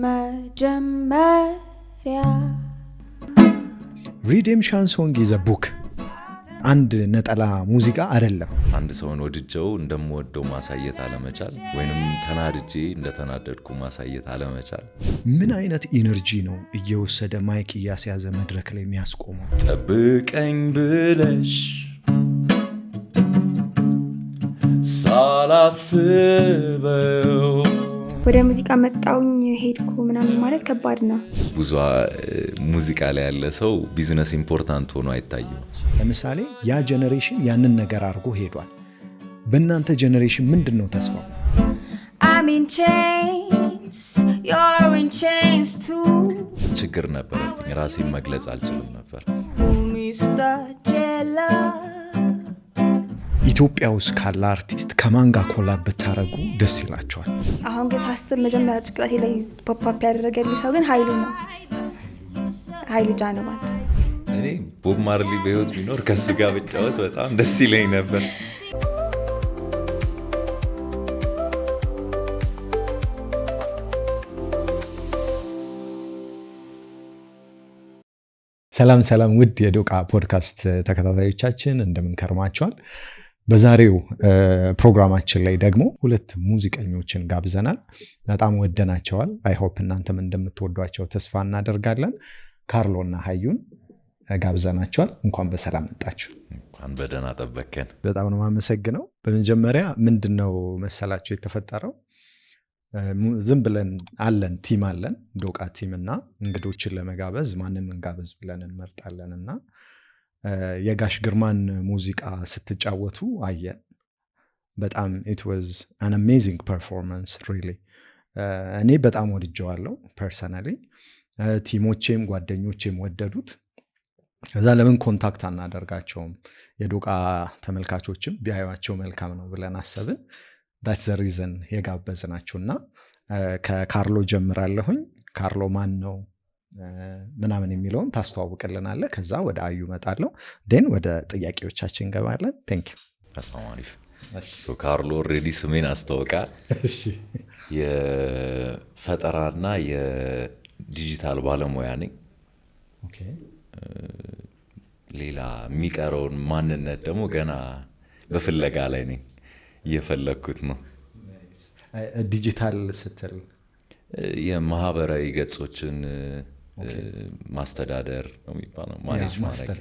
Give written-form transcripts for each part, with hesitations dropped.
መጀመሪያ ሪዴምሽን ሶንግ ኢዝ አ ቡክ አንድ ነጠላ ሙዚቃ አይደለም። አንድ ሰውን ወድጀው እንደምወደው ማሳየት አለመቻል ወይንም ተናድጄ እንደተናደድኩ ማሳየት አለመቻል። ምን አይነት ኢነርጂ ነው እየወሰደ ማይክ እያስያዘ መድረክ ላይ የሚያስቆመው? ጠብቀኝ ብለሽ ሳላስበው ወደ ሙዚቃ መጣውኝ ሄድኩ ምናምን ማለት ከባድ ነው። ብዙ ሙዚቃ ላይ ያለ ሰው ቢዝነስ ኢምፖርታንት ሆኖ አይታየው። ለምሳሌ ያ ጄኔሬሽን ያንን ነገር አድርጎ ሄዷል። በእናንተ ጄኔሬሽን ምንድን ነው ተስፋው? I'm in chains, you're in chains too. ችግር ነበረብኝ። ራሴን መግለጽ አልችልም ነበር። Mr. Jella ኢትዮጵያ ውስጥ ካለ አርቲስት ከማን ጋር ኮላብ ብታረጉ ደስ ይላቸዋል? አሁን ግን ሳስብ መጀመሪያ ጭቅላቴ ላይ ፖፕ ያደረገልኝ ሰው ግን ኃይሉ ነው። ኃይሉ ጃኖባት። እኔ ቦብ ማርሊ በህይወት ቢኖር ከሱ ጋር ብጫወት በጣም ደስ ይለኝ ነበር። ሰላም ውድ የዶቃ ፖድካስት ተከታታዮቻችን እንደምን ከርማችኋል? በዛሬው ፕሮግራማችን ላይ ደግሞ ሁለት ሙዚቀኞችን ጋብዘናል። በጣም ወደናቸዋል። አይ ሆፕ እናንተም እንደምትወዷቸው ተስፋ እናደርጋለን። ካርሎ እና ሀዩን ጋብዘናቸዋል። እንኳን በሰላም መጣችሁ። እንኳን በደህና ጠበቀን። በጣም ነው የማመሰግነው። በመጀመሪያ ምንድነው መሰላችሁ የተፈጠረው? ዝም ብለን አለን ቲም አለን ዶቃ ቲም እና እንግዶችን ለመጋበዝ ማንን እንጋበዝ ብለን እንመርጣለን እና የጋሽ ግርማን ሙዚቃ ስትጫወቱ አየን። በጣም it was an amazing performance really። እኔ በጣም ወድጀዋለሁ personally። ቲሞቼም ጓደኞቼም ወደዱት። ከዛ ለምን ኮንታክት አናደርጋቸውም የዶቃ ተመልካቾችም ቢያዩዋቸው መልካም ነው ብለን አሰብን። that's the reason የጋበዝናችሁና ከካርሎ ጀምራለሁኝ። ካርሎ ማን ነው ምናምን የሚለውን ታስተዋውቅልናለህ። ከዛ ወደ አዩ መጣለሁ። ዴን ወደ ጥያቄዎቻችን እንገባለን። ቴንክ ዩ። በጣም አሪፍ። ካርሎ ኦልሬዲ ስሜን አስተዋውቃል። የፈጠራና የዲጂታል ባለሙያ ነኝ። ኦኬ። ሌላ የሚቀረውን ማንነት ደግሞ ገና በፍለጋ ላይ ነኝ። እየፈለግኩት ነው። ዲጂታል ስትል የማህበራዊ ገጾችን ማስተዳደር ነው የሚባለው። ማኔጅ ማድረግ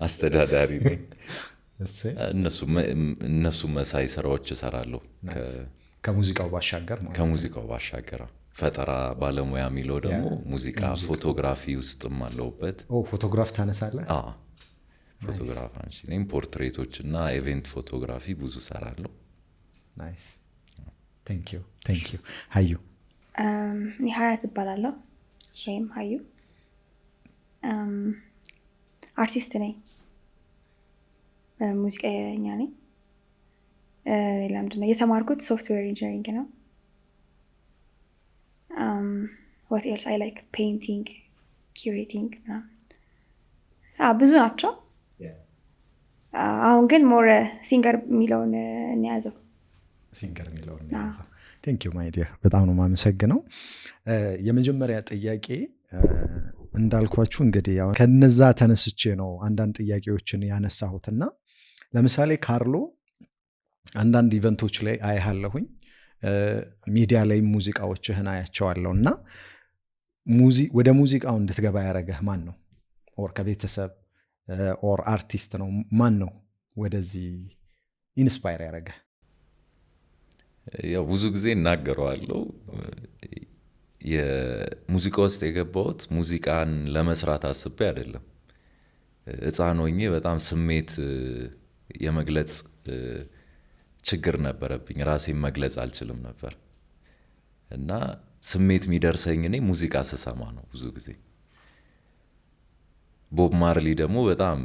አስተዳዳሪ ነኝ። እነሱ መሳይ ስራዎች እሰራለሁ። ከሙዚቃው ባሻገር ፈጠራ ባለሙያ የሚለው ደግሞ ሙዚቃ ፎቶግራፊ ውስጥም አለሁበት። ፎቶግራፍ ታነሳለህ? ፎቶግራፍ አንቺ ነኝ። ፖርትሬቶች እና ኢቨንት ፎቶግራፊ ብዙ ሰራለሁ። ናይስ ቴንክ ዩ። ሀዩ? እኔ ሀያት እባላለሁ ወይም ሀዩ። አርቲስት ነኝ፣ ሙዚቀኛ ነኝ። ሌላ ምንድን ነው የተማርኩት? ሶፍትዌር ኢንጂነሪንግ ነው። what else I like painting, curating ብዙ ናቸው። አሁን ግን ሞር ሲንገር የሚለውን እንያዘው። ቴንክ ዩ ማይ ዲር፣ በጣም ነው የማመሰግነው። የመጀመሪያ ጥያቄ እንዳልኳችሁ እንግዲህ ከነዛ ተነስቼ ነው አንዳንድ ጥያቄዎችን ያነሳሁትና ለምሳሌ ካርሎ አንዳንድ ኢቨንቶች ላይ አይሃለሁኝ፣ ሚዲያ ላይ ሙዚቃዎችህን አያቸዋለሁ እና ወደ ሙዚቃው እንድትገባ ያደረገህ ማን ነው? ኦር ከቤተሰብ ኦር አርቲስት ነው? ማን ነው ወደዚህ ኢንስፓየር ያደረገህ? ያው ብዙ ጊዜ እናገረዋለሁ። የሙዚቃ ውስጥ የገባሁት ሙዚቃን ለመስራት አስቤ አይደለም። ሕፃን ሆኜ በጣም ስሜት የመግለጽ ችግር ነበረብኝ። ራሴን መግለጽ አልችልም ነበር እና ስሜት የሚደርሰኝ እኔ ሙዚቃ ስሰማ ነው ብዙ ጊዜ። ቦብ ማርሊ ደግሞ በጣም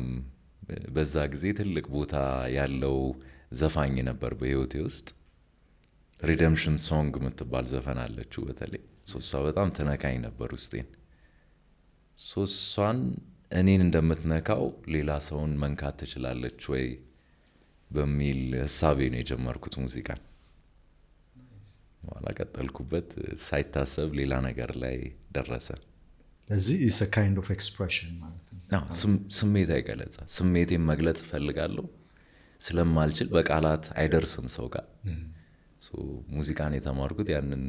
በዛ ጊዜ ትልቅ ቦታ ያለው ዘፋኝ ነበር በህይወቴ ውስጥ። ሪደምሽን ሶንግ የምትባል ዘፈን አለችው በተለይ ሶሷ በጣም ትነካኝ ነበር ውስጤን። ሶሷን እኔን እንደምትነካው ሌላ ሰውን መንካት ትችላለች ወይ በሚል ሀሳቤ ነው የጀመርኩት ሙዚቃን። በኋላ ቀጠልኩበት። ሳይታሰብ ሌላ ነገር ላይ ደረሰ። ለዚህ is a kind of expression ማለት ነው። ስሜት አይገለጻ ስሜቴን መግለጽ እፈልጋለሁ ስለማልችል በቃላት አይደርስም ሰው ጋር። ሙዚቃን የተማርኩት ያንን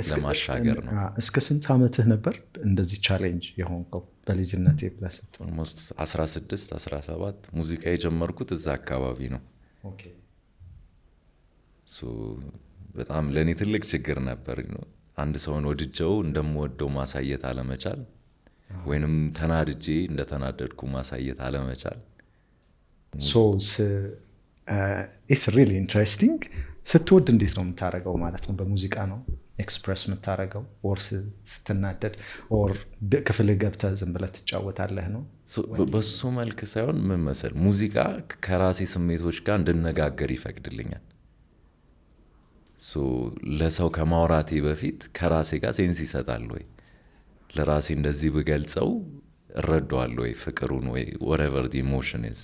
ለማሻገር ነው። እስከ ስንት ዓመትህ ነበር እንደዚህ ቻሌንጅ የሆንከው? በልጅነቴ ብለህ ስትል ኦልሞስት 16 17 ሙዚቃ የጀመርኩት እዛ አካባቢ ነው። በጣም ለእኔ ትልቅ ችግር ነበር። አንድ ሰውን ወድጀው እንደምወደው ማሳየት አለመቻል፣ ወይንም ተናድጄ እንደተናደድኩ ማሳየት አለመቻል። ኢትስ ሪሊ ኢንትረስቲንግ። ስትወድ እንዴት ነው የምታደርገው ማለት ነው? በሙዚቃ ነው ኤክስፕረስ የምታደርገው? ኦር ስትናደድ ኦር ክፍል ገብተህ ዝም ብለህ ትጫወታለህ ነው? በሱ መልክ ሳይሆን ምን መሰል፣ ሙዚቃ ከራሴ ስሜቶች ጋር እንድነጋገር ይፈቅድልኛል። ለሰው ከማውራቴ በፊት ከራሴ ጋር ሴንስ ይሰጣል ወይ፣ ለራሴ እንደዚህ ብገልጸው እረዳዋለሁ ወይ ፍቅሩን፣ ወይ whatever the emotion is።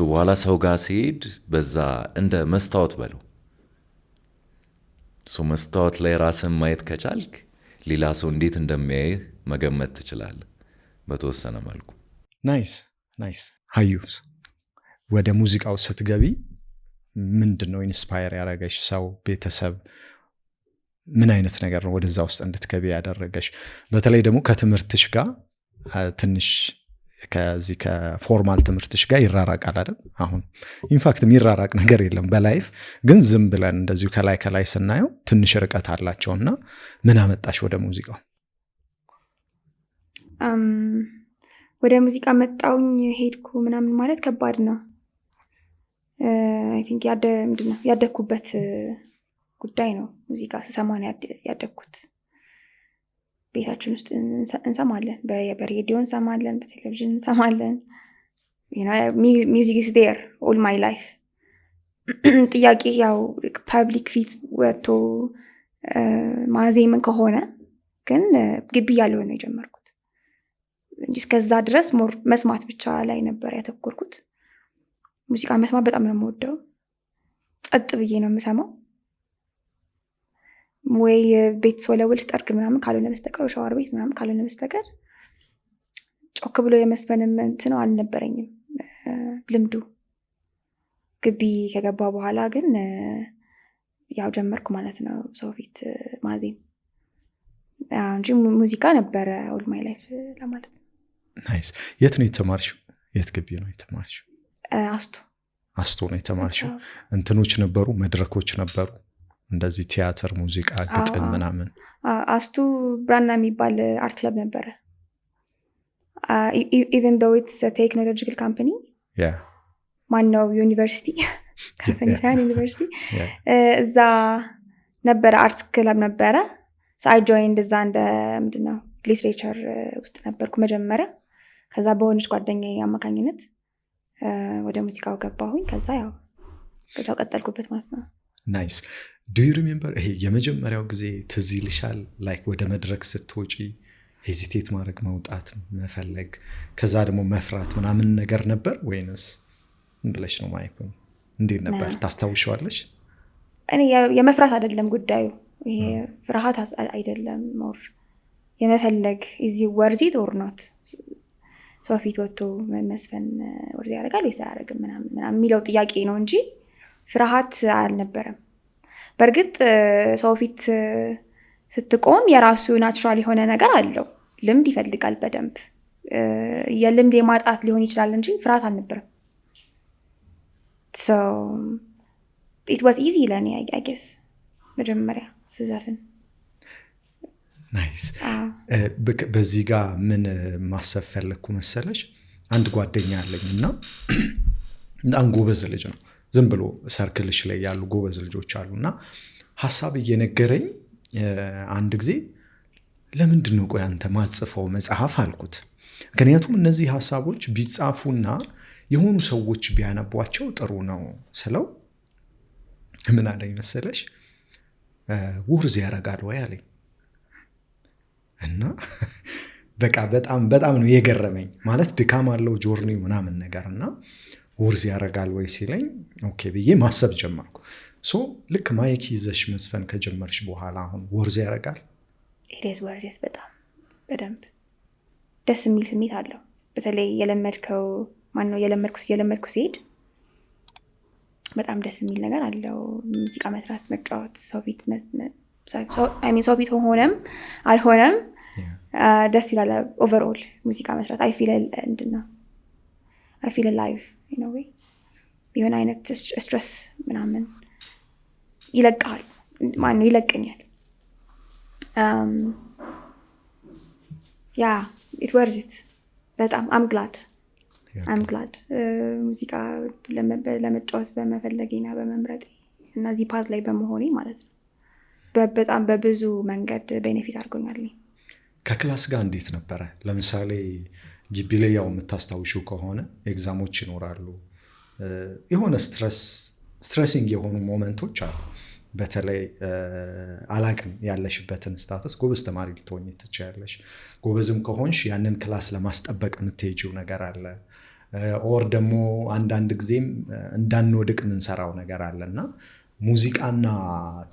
በኋላ ሰው ጋር ሲሄድ በዛ እንደ መስታወት በለው፣ መስታወት ላይ ራስን ማየት ከቻልክ ሌላ ሰው እንዴት እንደሚያይህ መገመት ትችላለህ በተወሰነ መልኩ። ናይስ። ሀዩስ ወደ ሙዚቃው ስትገቢ ምንድን ነው ኢንስፓየር ያደረገሽ? ሰው፣ ቤተሰብ፣ ምን አይነት ነገር ነው ወደዛ ውስጥ እንድትገቢ ያደረገሽ? በተለይ ደግሞ ከትምህርትሽ ጋር ትንሽ ከዚህ ከፎርማል ትምህርትሽ ጋር ይራራቃል አይደል? አሁን ኢንፋክት የሚራራቅ ነገር የለም በላይፍ ግን ዝም ብለን እንደዚሁ ከላይ ስናየው ትንሽ ርቀት አላቸውና ምን አመጣሽ ወደ ሙዚቃው? ወደ ሙዚቃ መጣውኝ ሄድኩ ምናምን ማለት ከባድ ነው። አይ ቲንክ ያደግኩበት ጉዳይ ነው። ሙዚቃ ስሰማ ነው ያደግኩት። ቤታችን ውስጥ እንሰማለን፣ በሬዲዮ እንሰማለን፣ በቴሌቪዥን እንሰማለን። ሚውዚክ ኢዝ ዴር ኦል ማይ ላይፍ። ጥያቄ ያው ፐብሊክ ፊት ወጥቶ ማዜምን ከሆነ ግን ግቢ ያለው ነው የጀመርኩት እንጂ እስከዛ ድረስ ሞር መስማት ብቻ ላይ ነበር ያተኮርኩት። ሙዚቃ መስማት በጣም ነው የምወደው። ጸጥ ብዬ ነው የምሰማው። ወይ ቤት ወለወል ስጠርግ ምናምን ካልሆነ በስተቀር፣ ሻወር ቤት ምናምን ካልሆነ በስተቀር ጮክ ብሎ የመስፈንም እንትን ነው አልነበረኝም ልምዱ። ግቢ ከገባ በኋላ ግን ያው ጀመርኩ ማለት ነው ሰው ፊት ማዜም እንጂ ሙዚቃ ነበረ ኦል ማይ ላይፍ ለማለት ነው። ናይስ። የት ነው የተማርሽው? የት ግቢ ነው የተማርሽው? አስቶ ነው የተማርሽው። እንትኖች ነበሩ፣ መድረኮች ነበሩ እንደዚህ ቲያትር፣ ሙዚቃ፣ ግጥም ምናምን? አስቱ ብራና የሚባል አርት ክለብ ነበረ። ኢቨን ዶው ኢትስ ቴክኖሎጂካል ካምፓኒ ማነው ዩኒቨርሲቲ ካምፓኒ ሳይሆን ዩኒቨርሲቲ፣ እዛ ነበረ አርት ክለብ ነበረ። አይ ጆይንድ እዛ እንደ ምንድነው ሊትሬቸር ውስጥ ነበርኩ መጀመሪያ። ከዛ በሆነች ጓደኛዬ አማካኝነት ወደ ሙዚቃው ገባሁኝ። ከዛ ያው ከዛው ቀጠልኩበት ማለት ነው። ናይስ። ዱ ዩ ሪሜምበር ይሄ የመጀመሪያው ጊዜ ትዝ ይልሻል? ላይክ ወደ መድረክ ስትወጪ ሄዚቴት ማድረግ፣ መውጣት መፈለግ፣ ከዛ ደግሞ መፍራት ምናምን ነገር ነበር ወይንስ ብለሽ ነው ማይኩ? እንዴት ነበር ታስታውሻለሽ? እኔ የመፍራት አይደለም ጉዳዩ፣ ይሄ ፍርሃት አይደለም፣ ሞር የመፈለግ ኢዚ ወርዚት ኦር ኖት። ሰው ፊት ወጥቶ መስፈን ወርዚ ያደርጋል ወይስ አያደርግም ምናምን የሚለው ጥያቄ ነው እንጂ ፍርሃት አልነበረም። በእርግጥ ሰው ፊት ስትቆም የራሱ ናቹራል የሆነ ነገር አለው፣ ልምድ ይፈልጋል በደንብ። የልምድ የማጣት ሊሆን ይችላል እንጂ ፍርሃት አልነበረም። ኢት ዋዝ ኢዚ ለእኔ አይ ጌስ መጀመሪያ ስዘፍን። ናይስ። በዚህ ጋር ምን ማሰብ ፈለግኩ መሰለሽ? አንድ ጓደኛ አለኝ እና በጣም ጎበዝ ልጅ ነው። ዝም ብሎ ሰርክልሽ ላይ ያሉ ጎበዝ ልጆች አሉና ሀሳብ እየነገረኝ አንድ ጊዜ ለምንድን ነው ቆይ አንተ ማጽፈው መጽሐፍ አልኩት። ምክንያቱም እነዚህ ሀሳቦች ቢጻፉና የሆኑ ሰዎች ቢያነቧቸው ጥሩ ነው ስለው ምን አለኝ መሰለሽ? ውርዝ ያረጋል ወይ አለኝ። እና በቃ በጣም ነው የገረመኝ። ማለት ድካም አለው ጆርኒው ምናምን ነገር እና ውርዝ ያረጋል ወይ ሲለኝ ኦኬ ብዬ ማሰብ ጀመርኩ። ሶ ልክ ማይክ ይዘሽ መዝፈን ከጀመርሽ በኋላ አሁን ወርዝ ያደርጋል? ኢሬስ ወርዜስ በጣም በደንብ ደስ የሚል ስሜት አለው። በተለይ የለመድከው ማነው የለመድኩ ሲሄድ በጣም ደስ የሚል ነገር አለው። ሙዚቃ መስራት፣ መጫወት፣ ሰው ፊት ሆነም አልሆነም ደስ ይላል። ኦቨርኦል ሙዚቃ መስራት አይ ፊል ላይቭ የሆነ አይነት ስትረስ ምናምን ይለቃል። ማነው ይለቀኛል። ያ ኢት ወርዝ ኢት በጣም አምግላድ ሙዚቃ ለመጫወት በመፈለጌና በመምረጤ እና እዚህ ፓዝ ላይ በመሆኔ ማለት ነው። በጣም በብዙ መንገድ ቤኔፊት አድርጎኛል። ከክላስ ጋር እንዴት ነበረ? ለምሳሌ ግቢ ላይ ያው የምታስታውሹ ከሆነ ኤግዛሞች ይኖራሉ፣ የሆነ ስትሬሲንግ የሆኑ ሞመንቶች አሉ። በተለይ አላቅም ያለሽበትን ስታተስ ጎበዝ ተማሪ ልትሆኝ ትችያለሽ። ጎበዝም ከሆንሽ ያንን ክላስ ለማስጠበቅ የምትሄጂው ነገር አለ። ኦር ደግሞ አንዳንድ ጊዜም እንዳንወድቅ የምንሰራው ነገር አለ እና ሙዚቃና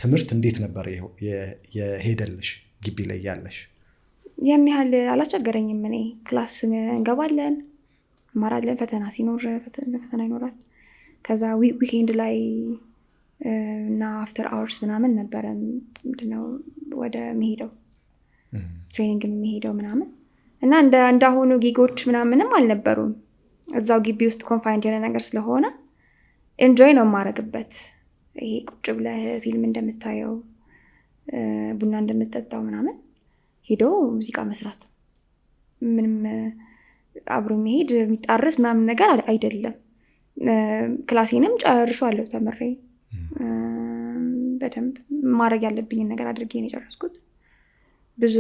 ትምህርት እንዴት ነበር የሄደልሽ ግቢ ላይ ያለሽ? ያን ያህል አላስቸገረኝም። እኔ ክላስ እንገባለን፣ እማራለን። ፈተና ሲኖር ፈተና ይኖራል። ከዛ ዊኬንድ ላይ እና አፍተር አወርስ ምናምን ነበረ ምንድነው ወደ መሄደው ትሬኒንግ የሚሄደው ምናምን እና እንዳሁኑ ጊጎች ምናምንም አልነበሩም። እዛው ግቢ ውስጥ ኮንፋይንድ የሆነ ነገር ስለሆነ ኤንጆይ ነው የማረግበት። ይሄ ቁጭ ብለህ ፊልም እንደምታየው ቡና እንደምጠጣው ምናምን ሄዶ ሙዚቃ መስራት ምንም አብሮ መሄድ የሚጣርስ ምናምን ነገር አይደለም። ክላሴንም ጨርሻለሁ ተምሬ በደንብ ማድረግ ያለብኝን ነገር አድርጌ ነው የጨረስኩት። ብዙ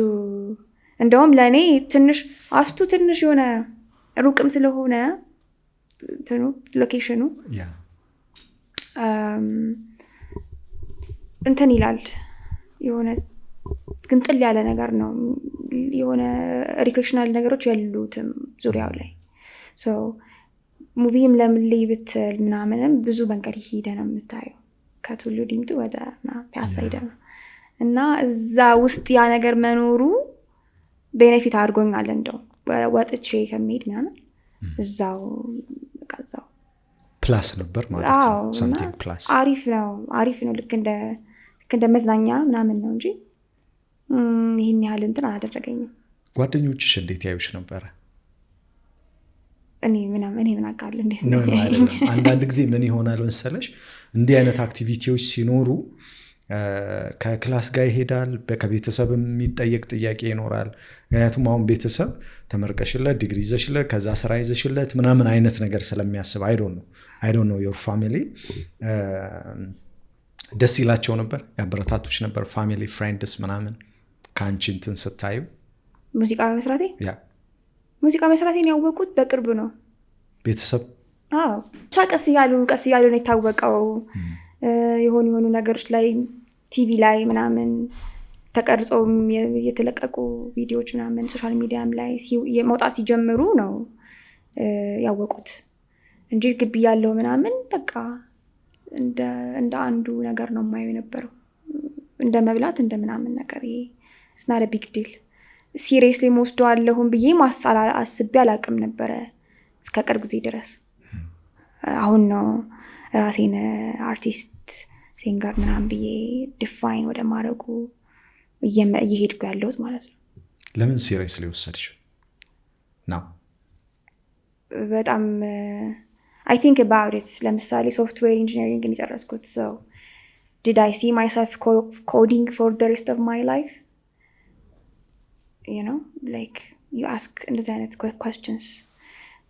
እንደውም ለእኔ ትንሽ የሆነ ሩቅም ስለሆነ ሎኬሽኑ እንትን ይላል። የሆነ ግንጥል ያለ ነገር ነው። የሆነ ሪክሬሽናል ነገሮች ያሉትም ዙሪያው ላይ ሙቪም ለምልይ ብትል ምናምንም ብዙ መንገድ ሄደ ነው የምታየው። ከቱሉ ዲምቱ ወደ ፒያሳ ሄደ ነው እና እዛ ውስጥ ያ ነገር መኖሩ ቤኔፊት አድርጎኛል። እንደው ወጥቼ ከሚሄድ ምናምን እዛው ፕላስ ነበር ማለት ነው። ሳምቲንግ ፕላስ አሪፍ ነው። ልክ እንደ መዝናኛ ምናምን ነው እንጂ ይህን ያህል እንትን አላደረገኝም። ጓደኞችሽ እንዴት ያዩሽ ነበረ? እኔ ምን አውቃለሁ እንዴት ነው? አንዳንድ ጊዜ ምን ይሆናል መሰለሽ እንዲህ አይነት አክቲቪቲዎች ሲኖሩ ከክላስ ጋር ይሄዳል። ከቤተሰብ የሚጠየቅ ጥያቄ ይኖራል። ምክንያቱም አሁን ቤተሰብ ተመርቀሽለት ዲግሪ ይዘሽለት ከዛ ስራ ይዘሽለት ምናምን አይነት ነገር ስለሚያስብ አይ ዶንት ኖ ዮር ፋሚሊ ደስ ይላቸው ነበር? ያበረታቶች ነበር? ፋሚሊ ፍሬንድስ ምናምን ከአንቺ እንትን ስታዩ ሙዚቃ መስራቴን ያወቁት በቅርብ ነው ቤተሰብ። ብቻ ቀስ እያሉ ነው የታወቀው። የሆኑ ነገሮች ላይ ቲቪ ላይ ምናምን ተቀርጸው የተለቀቁ ቪዲዮዎች ምናምን ሶሻል ሚዲያም ላይ መውጣት ሲጀምሩ ነው ያወቁት እንጂ ግቢ ያለው ምናምን በቃ እንደ አንዱ ነገር ነው የማየው የነበረው። እንደ መብላት እንደ ምናምን ነገር። ይሄ ስናረ ቢግ ዲል ሲሪየስሊ መወስደዋለሁም ብዬ አስቤ አላቅም ነበረ እስከ ቅርብ ጊዜ ድረስ። አሁን ነው ራሴን አርቲስት ሲንገር ምናምን ብዬ ዲፋይን ወደ ማድረጉ እየሄድኩ ያለሁት ማለት ነው። ለምን ሲሪየስሊ ወሰድሽ ነው? በጣም I think about it። ለምሳሌ ሶፍትዌር ኢንጂነሪንግ የጨረስኩት did I see myself coding for the rest of my life? like you ask እንደዚህ አይነት questions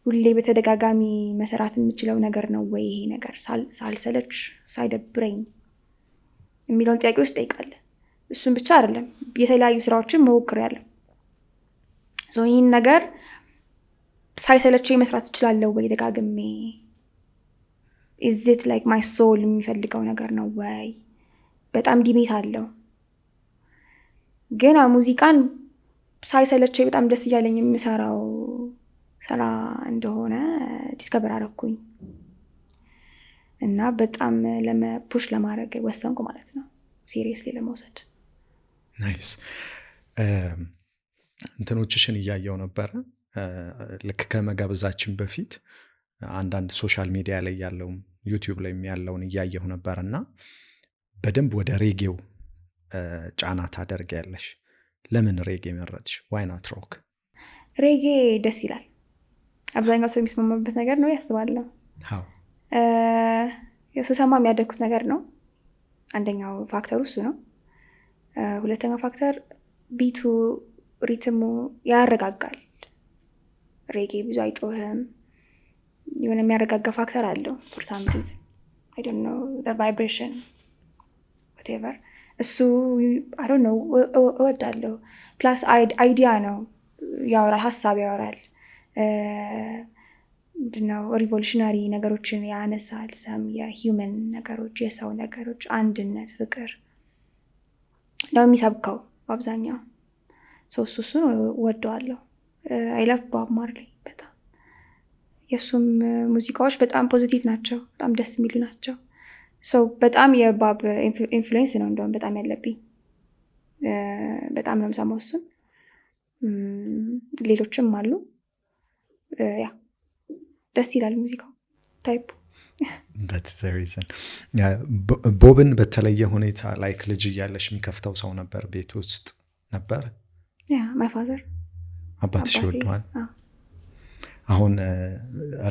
ሁሌ በተደጋጋሚ መሰራት የምችለው ነገር ነው ወይ ይሄ ነገር ሳልሰለች ሳይደብረኝ የሚለውን ጥያቄዎች ትጠይቃለህ። እሱን ብቻ አይደለም የተለያዩ ስራዎችን ሞክሬያለሁ። ይህን ነገር ሳይሰለቸኝ መስራት እችላለሁ ወይ ደጋግሜ? is it like my soul የሚፈልገው ነገር ነው ወይ? በጣም ዲቤት አለው። ግን ሙዚቃን ሳይሰለቸኝ በጣም ደስ እያለኝ የምሰራው ስራ እንደሆነ ዲስከቨር አደረኩኝ እና በጣም ፑሽ ለማድረግ ወሰንኩ ማለት ነው፣ ሲሪየስሊ ለመውሰድ። ናይስ። እንትኖችሽን እያየው ነበረ ልክ ከመጋበዛችን በፊት አንዳንድ ሶሻል ሚዲያ ላይ ያለውን ዩቲዩብ ላይ ያለውን እያየሁ ነበር እና በደንብ ወደ ሬጌው ጫና ታደርጊያለሽ። ለምን ሬጌ መረጥሽ? ዋይ ናት ሮክ? ሬጌ ደስ ይላል። አብዛኛው ሰው የሚስማማበት ነገር ነው ያስባለሁ። ስሰማ የሚያደግኩት ነገር ነው። አንደኛው ፋክተሩ እሱ ነው። ሁለተኛው ፋክተር ቢቱ፣ ሪትሙ ያረጋጋል። ሬጌ ብዙ አይጮህም፣ የሆነ የሚያረጋጋ ፋክተር አለው ፎር ሳም ሪዝን አይ ዶንት ኖ ዘ ቫይብሬሽን whatever እሱ አይ ዶንት ኖ እወዳለሁ። ፕላስ አይዲያ ነው፣ ያወራል፣ ሀሳብ ያወራል። ምንድነው ሪቮሉሽናሪ ነገሮችን ያነሳል። ሰም የሂውመን ነገሮች፣ የሰው ነገሮች፣ አንድነት፣ ፍቅር ነው የሚሰብከው በአብዛኛው። እሱን ወደዋለሁ። አይ ላቭ ቦብ ማርሌ በጣም። የእሱም ሙዚቃዎች በጣም ፖዚቲቭ ናቸው፣ በጣም ደስ የሚሉ ናቸው። በጣም የባብ ኢንፍሉዌንስ ነው እንደውም በጣም ያለብኝ። በጣም ነው የምሰማው እሱን። ሌሎችም አሉ። ያ ደስ ይላል ሙዚቃው ታይፑ። ቦብን በተለየ ሁኔታ ላይክ ልጅ እያለሽ የሚከፍተው ሰው ነበር ቤት ውስጥ ነበር? ማይ ፋዘር አባትሽ ይወደዋል? አሁን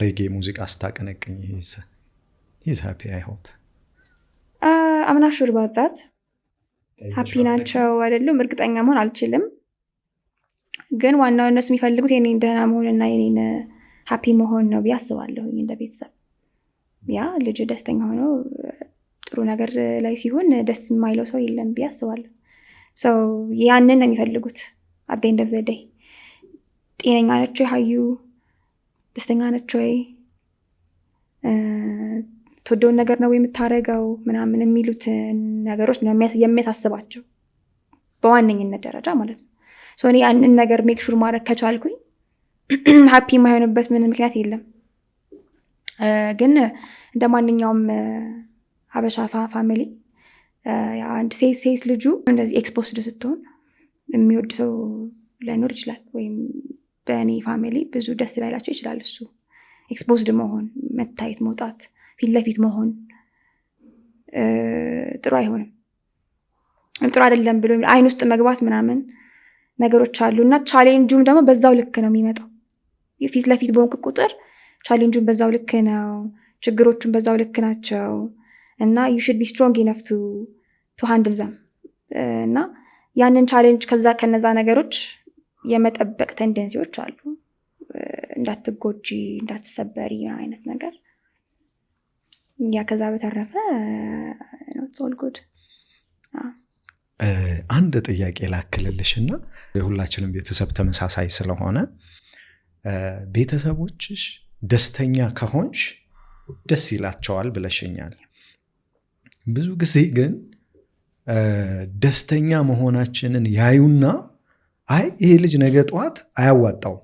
ሬጌ ሙዚቃ ስታቀነቅኝ ሂዝ ሃፒ አይ ሆፕ? አምና ሹር ባታት ሃፒ ናቸው አይደሉም እርግጠኛ መሆን አልችልም። ግን ዋናው እነሱ የሚፈልጉት የኔን ደህና መሆንና የኔን ሃፒ መሆን ነው ብዬ አስባለሁ። እንደ ቤተሰብ ያ ልጅ ደስተኛ ሆኖ ጥሩ ነገር ላይ ሲሆን ደስ የማይለው ሰው የለም ብዬ አስባለሁ። ያንን ነው የሚፈልጉት። at the end of the day ጤነኛ ነች ወይ ሀዩ፣ ደስተኛ ነች ወይ፣ ትወደውን ነገር ነው የምታረገው ምናምን የሚሉት ነገሮች ነው የሚያሳስባቸው በዋነኝነት ደረጃ ማለት ነው። እኔ ያንን ነገር ሜክ ሹር ማድረግ ከቻልኩኝ ሃፒ የማይሆንበት ምንም ምክንያት የለም። ግን እንደ ማንኛውም ሀበሻ ፋሚሊ አንድ ሴት ልጁ እንደዚህ ኤክስፖስድ ስትሆን የሚወድ ሰው ላይኖር ይችላል። ወይም በእኔ ፋሚሊ ብዙ ደስ ላይላቸው ይችላል። እሱ ኤክስፖስድ መሆን፣ መታየት፣ መውጣት፣ ፊት ለፊት መሆን ጥሩ አይሆንም፣ ጥሩ አይደለም ብሎ አይን ውስጥ መግባት ምናምን ነገሮች አሉ እና ቻሌንጁም ደግሞ በዛው ልክ ነው የሚመጣው። ፊት ለፊት በሆንክ ቁጥር ቻሌንጁም በዛው ልክ ነው፣ ችግሮቹም በዛው ልክ ናቸው እና you should be strong enough to handle them እና ያንን ቻሌንጅ ከነዛ ነገሮች የመጠበቅ ቴንደንሲዎች አሉ። እንዳትጎጂ፣ እንዳትሰበሪ አይነት ነገር ያ። ከዛ በተረፈ it's all good። አንድ ጥያቄ ላክልልሽና የሁላችንም ቤተሰብ ተመሳሳይ ስለሆነ ቤተሰቦችሽ ደስተኛ ከሆንሽ ደስ ይላቸዋል ብለሽኛል። ብዙ ጊዜ ግን ደስተኛ መሆናችንን ያዩና አይ ይሄ ልጅ ነገ ጠዋት አያዋጣው፣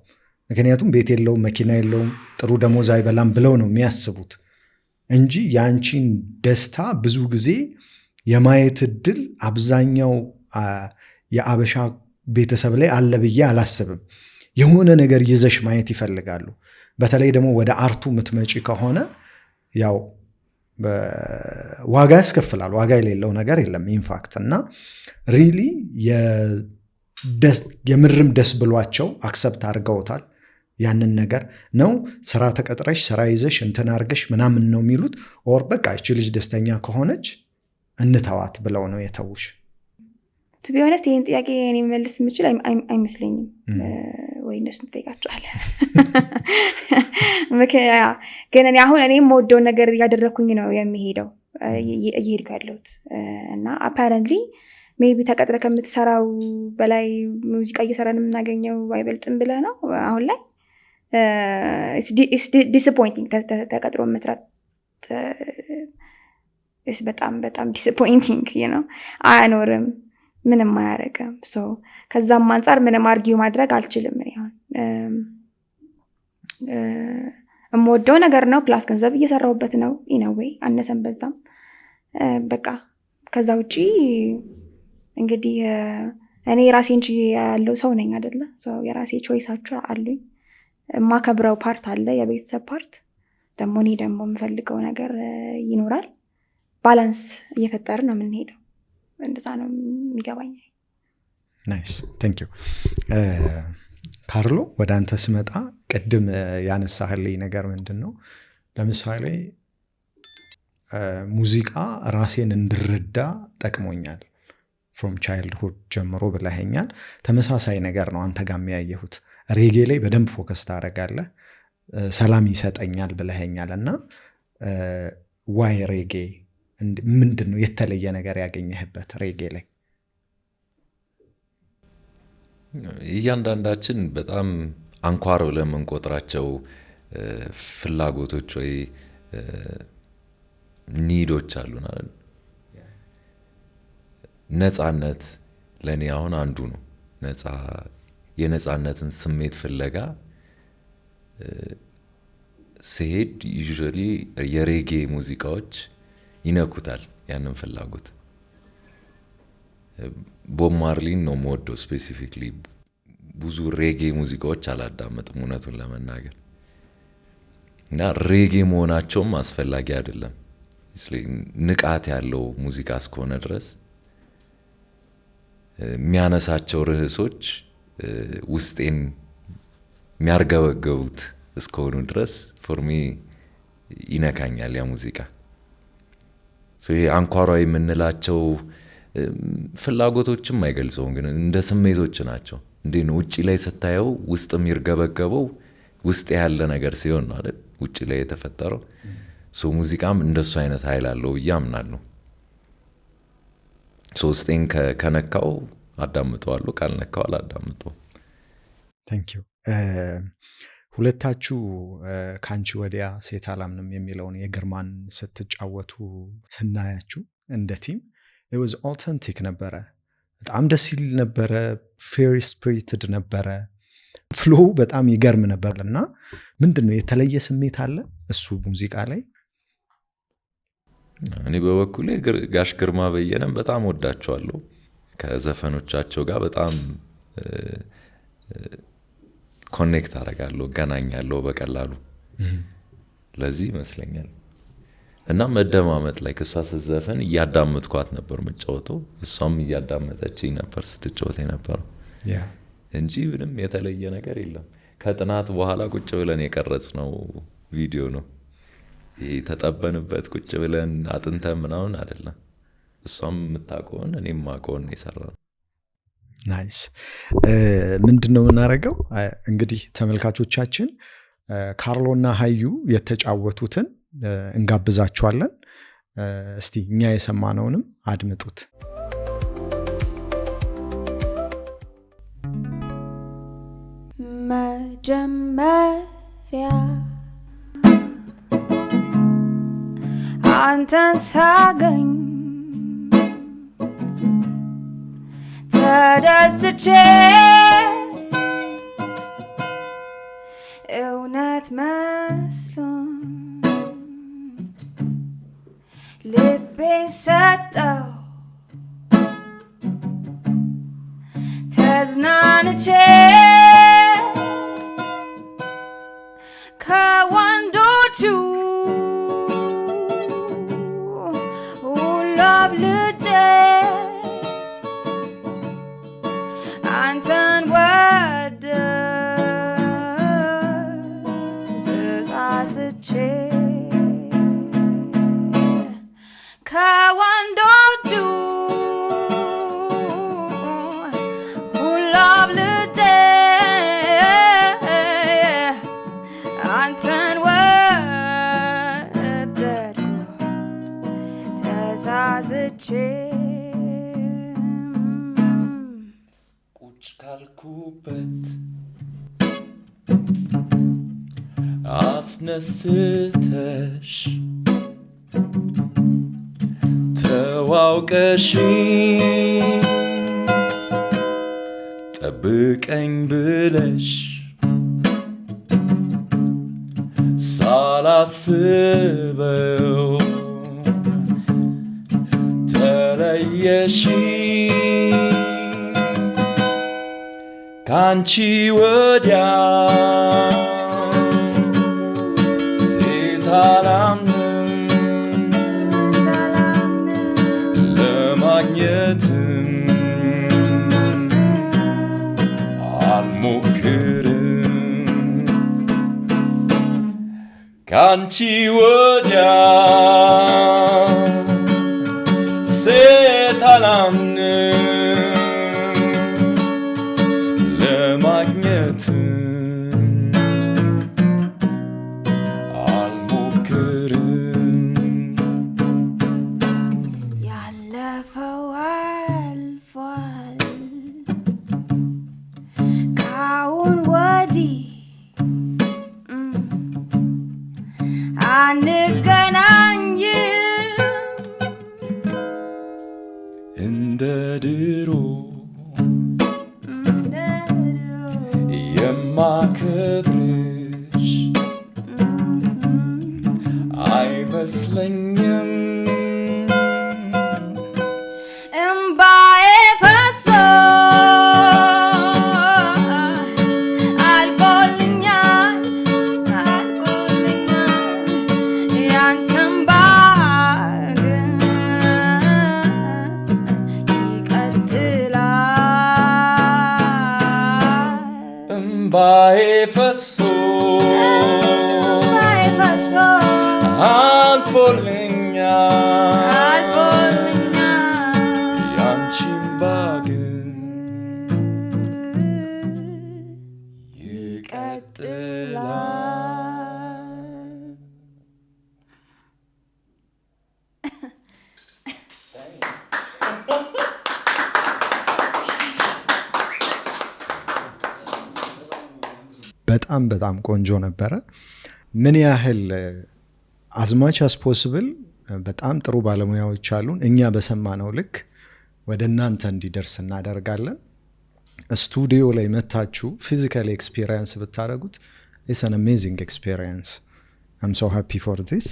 ምክንያቱም ቤት የለውም፣ መኪና የለውም፣ ጥሩ ደሞዝ አይበላም ብለው ነው የሚያስቡት እንጂ የአንቺን ደስታ ብዙ ጊዜ የማየት እድል አብዛኛው የአበሻ ቤተሰብ ላይ አለ ብዬ አላስብም። የሆነ ነገር ይዘሽ ማየት ይፈልጋሉ። በተለይ ደግሞ ወደ አርቱ ምትመጪ ከሆነ ያው ዋጋ ያስከፍላል። ዋጋ የሌለው ነገር የለም ኢንፋክት። እና ሪሊ የምርም ደስ ብሏቸው አክሰፕት አድርገውታል ያንን ነገር ነው። ስራ ተቀጥረሽ ስራ ይዘሽ እንትን አድርገሽ ምናምን ነው የሚሉት። ኦር በቃ እቺ ልጅ ደስተኛ ከሆነች እንተዋት ብለው ነው የተውሽ? ቱ ቢ ኦነስት ይህን ጥያቄ እኔ መመልስ የምችል አይመስለኝም። ወይ እነሱ ትጠይቃቸዋለህ። ግን እኔ አሁን እኔ የምወደውን ነገር እያደረግኩኝ ነው የሚሄደው እየሄድኩ ያለሁት እና አፓረንትሊ ሜቢ ተቀጥረ ከምትሰራው በላይ ሙዚቃ እየሰራን የምናገኘው አይበልጥም ብለህ ነው አሁን ላይ። ዲስፖይንቲንግ ተቀጥሮ መስራት በጣም በጣም ዲስፖይንቲንግ ነው። አያኖርም፣ ምንም አያረግም። ከዛም አንጻር ምንም አርጊው ማድረግ አልችልም። የምወደው ነገር ነው። ፕላስ ገንዘብ እየሰራሁበት ነው። ኢነዌይ አነሰን በዛም በቃ ከዛ ውጪ እንግዲህ እኔ የራሴን ችዬ ያለው ሰው ነኝ አይደለ? የራሴ ቾይሳቸው አሉኝ። የማከብረው ፓርት አለ፣ የቤተሰብ ፓርት ደግሞ እኔ ደግሞ የምፈልገው ነገር ይኖራል። ባላንስ እየፈጠርን ነው የምንሄደው። እንደዛ ነው የሚገባኝ። ናይስ ቴንክ ዩ። ካርሎ ወደ አንተ ስመጣ ቅድም ያነሳህልኝ ነገር ምንድን ነው? ለምሳሌ ሙዚቃ ራሴን እንድረዳ ጠቅሞኛል ፍሮም ቻይልድሁድ ጀምሮ ብለኸኛል። ተመሳሳይ ነገር ነው አንተ ጋር የሚያየሁት። ሬጌ ላይ በደንብ ፎከስ ታደርጋለህ፣ ሰላም ይሰጠኛል ብለኸኛል። እና ዋይ ሬጌ ምንድን ነው የተለየ ነገር ያገኘህበት ሬጌ ላይ? እያንዳንዳችን በጣም አንኳር ብለን የምንቆጥራቸው ፍላጎቶች ወይ ኒዶች አሉን አይደል? ነፃነት ለእኔ አሁን አንዱ ነው። የነፃነትን ስሜት ፍለጋ ስሄድ ዩዥዋሊ የሬጌ ሙዚቃዎች ይነኩታል ያንን ፍላጎት። ቦብ ማርሊን ነው የምወደው ስፔሲፊክሊ። ብዙ ሬጌ ሙዚቃዎች አላዳመጥም እውነቱን ለመናገር እና ሬጌ መሆናቸውም አስፈላጊ አይደለም። ንቃት ያለው ሙዚቃ እስከሆነ ድረስ የሚያነሳቸው ርዕሶች ውስጤን የሚያርገበገቡት እስከሆኑ ድረስ ፎርሚ ይነካኛል ያ ሙዚቃ። ይሄ አንኳሯ የምንላቸው ፍላጎቶችም አይገልጸውም፣ ግን እንደ ስሜቶች ናቸው። እንዴ ነው ውጪ ላይ ስታየው ውስጥ የሚርገበገበው ውስጥ ያለ ነገር ሲሆን ነው አይደል? ውጪ ላይ የተፈጠረው ሙዚቃም እንደሱ አይነት ኃይል አለው ብዬ አምናለሁ። ውስጤን ከነካው አዳምጠዋለሁ፣ ካልነካው አላዳምጠውም። ታንክ ዩ። ሁለታችሁ ከአንቺ ወዲያ ሴት አላምንም የሚለውን የግርማን ስትጫወቱ ስናያችሁ እንደ ቲም ዋዝ አውተንቲክ ነበረ። በጣም ደስ ይል ነበረ። ፌሪ ስፒሪትድ ነበረ። ፍሎ በጣም ይገርም ነበር። እና ምንድን ነው የተለየ ስሜት አለ እሱ ሙዚቃ ላይ? እኔ በበኩሌ ጋሽ ግርማ በየነም በጣም ወዳቸዋለሁ። ከዘፈኖቻቸው ጋር በጣም ኮኔክት አደርጋለሁ፣ እገናኛለሁ በቀላሉ። ለዚህ ይመስለኛል እና መደማመጥ ላይ ከሷ ስትዘፈን እያዳመጥኳት ነበር የምጫወተው፣ እሷም እያዳመጠችኝ ነበር ስትጫወት የነበረው እንጂ ምንም የተለየ ነገር የለም። ከጥናት በኋላ ቁጭ ብለን የቀረጽነው ቪዲዮ ነው። ተጠበንበት ቁጭ ብለን አጥንተን ምናምን አይደለም። እሷም የምታውቀውን እኔም የማውቀውን የሰራነው። ናይስ። ምንድን ነው የምናደርገው እንግዲህ ተመልካቾቻችን ካርሎና ሀዩ የተጫወቱትን እንጋብዛችኋለን። እስቲ እኛ የሰማነውንም አድምጡት። መጀመሪያ አንተን ሳገኝ ተደስቼ እውነት መስሎኝ ልቤን ሰጠው ተዝናንቼ ከወንዶቹ ሁሉ አብልጬ አንተን ወደ ተሳስቼ ከወንዶቹ ሁሉ አብልጬ አንተን ወደድኩ ተሳስቼ ቁጭ ካልኩበት አስነስተሽ ተዋውቀሽ ጠብቀኝ ብለሽ ሳላስበው ተለየሽ ካንቺ ወዲያ ሴት አላምንም ለማግኘትም አልሞክርም ካንቺ ወዲያ ሴት አላምንም ለማግኘትም አልሞክርም ያለፈው አልፏል ካሁን ወዲህ አንገናኝም እንደ ድሮ የማከብርሽ አይመስለኝም እምባዬ ፈሶ አልቆልኛል ያንተ እምባ ግን ይቀጥላል እምባዬ ፈሶ አልፎልኛል ያንቺ እምባ ግን ይቀጥላል በጣም በጣም ቆንጆ ነበረ። ምን ያህል አዝማች አስ ፖስብል በጣም ጥሩ ባለሙያዎች አሉን። እኛ በሰማነው ልክ ወደ እናንተ እንዲደርስ እናደርጋለን። ስቱዲዮ ላይ መታችሁ ፊዚካል ኤክስፒሪየንስ ብታደረጉት ኢትስ አን አሜዚንግ ኤክስፒሪየንስ። አም ሶ ሃፒ ፎር ዲስ።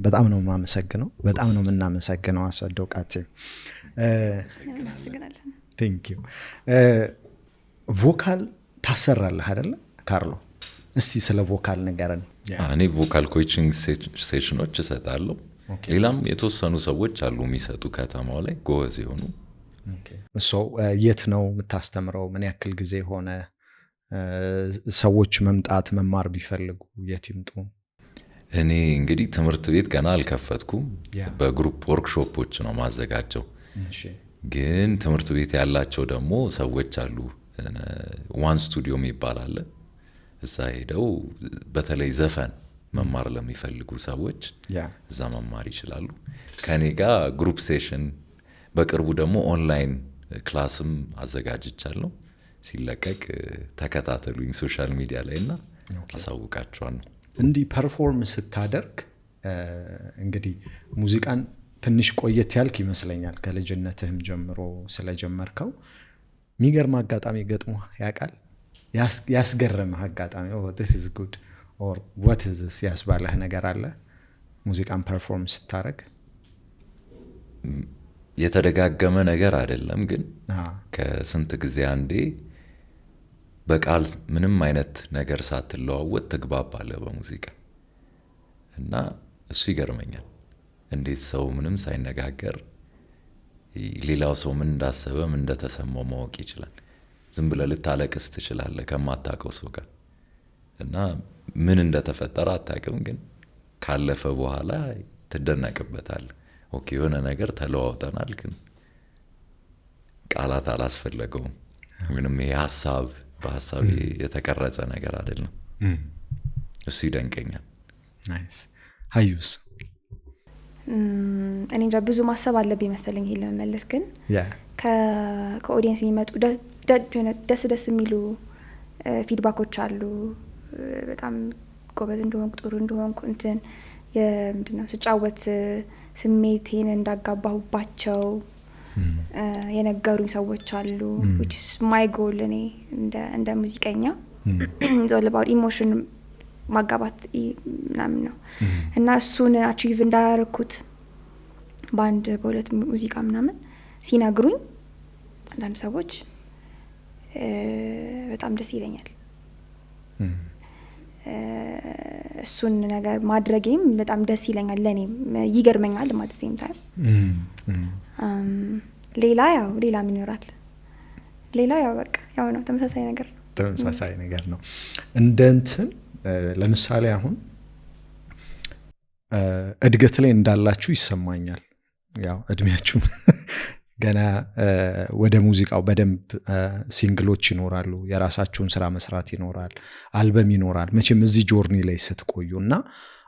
በጣም ነው የማመሰግነው። በጣም ነው የምናመሰግነው አስወደው ቃቴ። ቴንክ ዩ። ቮካል ታሰራለህ አይደለ ካርሎ? እስቲ ስለ ቮካል ንገረን። እኔ ቮካል ኮችንግ ሴሽኖች እሰጣለሁ። ሌላም የተወሰኑ ሰዎች አሉ የሚሰጡ ከተማው ላይ ጎበዝ የሆኑ። የት ነው የምታስተምረው? ምን ያክል ጊዜ ሆነ? ሰዎች መምጣት መማር ቢፈልጉ የት ይምጡ? እኔ እንግዲህ ትምህርት ቤት ገና አልከፈትኩም። በግሩፕ ወርክሾፖች ነው ማዘጋጀው። ግን ትምህርት ቤት ያላቸው ደግሞ ሰዎች አሉ። ዋን ስቱዲዮ የሚባል አለ። እዛ ሄደው በተለይ ዘፈን መማር ለሚፈልጉ ሰዎች እዛ መማር ይችላሉ። ከኔ ጋር ግሩፕ ሴሽን፣ በቅርቡ ደግሞ ኦንላይን ክላስም አዘጋጅቻለሁ። ሲለቀቅ ተከታተሉኝ ሶሻል ሚዲያ ላይ እና አሳውቃችኋለሁ። እንዲህ ፐርፎርም ስታደርግ እንግዲህ ሙዚቃን ትንሽ ቆየት ያልክ ይመስለኛል ከልጅነትህም ጀምሮ ስለጀመርከው። የሚገርም አጋጣሚ ገጥሞ ያውቃል? ያስገረመህ አጋጣሚ this is good or what is this ያስባለህ ነገር አለ ሙዚቃን ፐርፎርም ስታደርግ? የተደጋገመ ነገር አይደለም፣ ግን ከስንት ጊዜ አንዴ በቃል ምንም አይነት ነገር ሳትለዋወጥ ትግባባለህ በሙዚቃ እና እሱ ይገርመኛል። እንዴት ሰው ምንም ሳይነጋገር ሌላው ሰው ምን እንዳሰበ ምን እንደተሰማው ማወቅ ይችላል። ዝም ብለህ ልታለቅስ ትችላለህ ከማታውቀው ሰው ጋር እና ምን እንደተፈጠረ አታውቅም፣ ግን ካለፈ በኋላ ትደነቅበታለህ። ኦኬ የሆነ ነገር ተለዋውጠናል፣ ግን ቃላት አላስፈለገውም። ምንም የሀሳብ በሀሳብ የተቀረጸ ነገር አይደለም። እሱ ይደንቀኛል። ናይስ። ሀዩስ? እኔ እንጃ ብዙ ማሰብ አለብኝ መሰለኝ ይሄን ለመመለስ። ግን ከኦዲየንስ የሚመጡ ደስ ደስ የሚሉ ፊድባኮች አሉ። በጣም ጎበዝ እንደሆንኩ ጥሩ እንደሆንኩ እንትን ምንድነው ስጫወት ስሜቴን እንዳጋባሁባቸው የነገሩኝ ሰዎች አሉ። which is my goal እኔ እንደ ሙዚቀኛ it's all about emotion ማጋባት ምናምን ነው እና እሱን አቺቭ እንዳያረኩት በአንድ በሁለት ሙዚቃ ምናምን ሲነግሩኝ አንዳንድ ሰዎች በጣም ደስ ይለኛል። እሱን ነገር ማድረጌም በጣም ደስ ይለኛል፣ ለኔም ይገርመኛል ማለት ነው። ሌላ ምን ይኖራል? ሌላ ያው በቃ ያው ነው፣ ተመሳሳይ ነገር ነው። እንደ እንትን ለምሳሌ አሁን እድገት ላይ እንዳላችሁ ይሰማኛል። ያው እድሜያችሁ ገና ወደ ሙዚቃው በደንብ ሲንግሎች ይኖራሉ፣ የራሳችሁን ስራ መስራት ይኖራል፣ አልበም ይኖራል። መቼም እዚህ ጆርኒ ላይ ስትቆዩ እና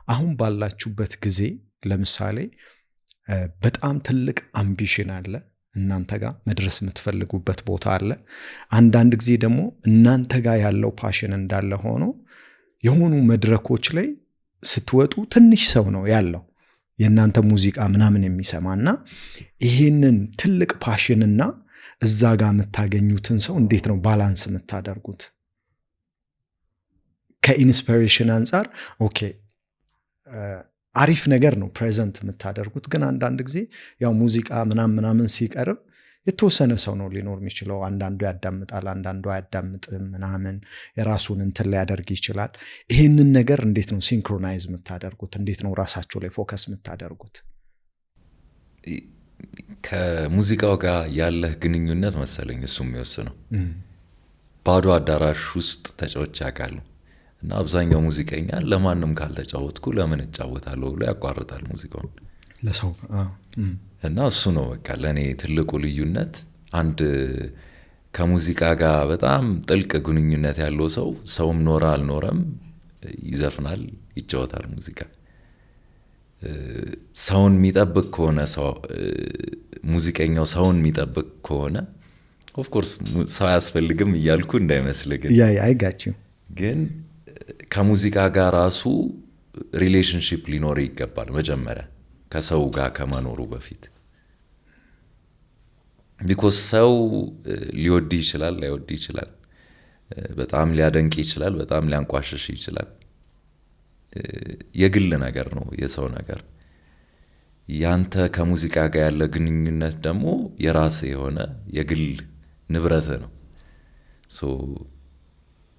አሁን ባላችሁበት ጊዜ ለምሳሌ በጣም ትልቅ አምቢሽን አለ፣ እናንተ ጋር መድረስ የምትፈልጉበት ቦታ አለ። አንዳንድ ጊዜ ደግሞ እናንተ ጋር ያለው ፓሽን እንዳለ ሆኖ የሆኑ መድረኮች ላይ ስትወጡ ትንሽ ሰው ነው ያለው የእናንተ ሙዚቃ ምናምን የሚሰማና ይሄንን ትልቅ ፓሽንና እዛ ጋር የምታገኙትን ሰው እንዴት ነው ባላንስ የምታደርጉት? ከኢንስፒሬሽን አንጻር ኦኬ አሪፍ ነገር ነው ፕሬዘንት የምታደርጉት፣ ግን አንዳንድ ጊዜ ያው ሙዚቃ ምናምን ሲቀርብ የተወሰነ ሰው ነው ሊኖር የሚችለው። አንዳንዱ ያዳምጣል፣ አንዳንዱ አያዳምጥም ምናምን የራሱን እንትን ሊያደርግ ይችላል። ይህንን ነገር እንዴት ነው ሲንክሮናይዝ የምታደርጉት? እንዴት ነው ራሳቸው ላይ ፎከስ የምታደርጉት? ከሙዚቃው ጋር ያለህ ግንኙነት መሰለኝ እሱ የሚወስነው። ባዶ አዳራሽ ውስጥ ተጫዎች ያውቃሉ እና አብዛኛው ሙዚቀኛ ለማንም ካልተጫወትኩ ለምን እጫወታለሁ ብሎ ያቋርጣል ሙዚቃውን ለሰው እና እሱ ነው በቃ ለእኔ ትልቁ ልዩነት። አንድ ከሙዚቃ ጋር በጣም ጥልቅ ግንኙነት ያለው ሰውም ኖረ አልኖረም ይዘፍናል፣ ይጫወታል ሙዚቃ። ሰውን የሚጠብቅ ከሆነ ሙዚቀኛው ሰውን የሚጠብቅ ከሆነ ኦፍኮርስ ሰው አያስፈልግም እያልኩ እንዳይመስል፣ ግን ከሙዚቃ ጋር ራሱ ሪሌሽንሽፕ ሊኖር ይገባል መጀመሪያ ከሰው ጋር ከመኖሩ በፊት። ቢኮዝ ሰው ሊወድ ይችላል፣ ላይወድ ይችላል፣ በጣም ሊያደንቅ ይችላል፣ በጣም ሊያንቋሽሽ ይችላል። የግል ነገር ነው የሰው ነገር። ያንተ ከሙዚቃ ጋር ያለ ግንኙነት ደግሞ የራስ የሆነ የግል ንብረት ነው።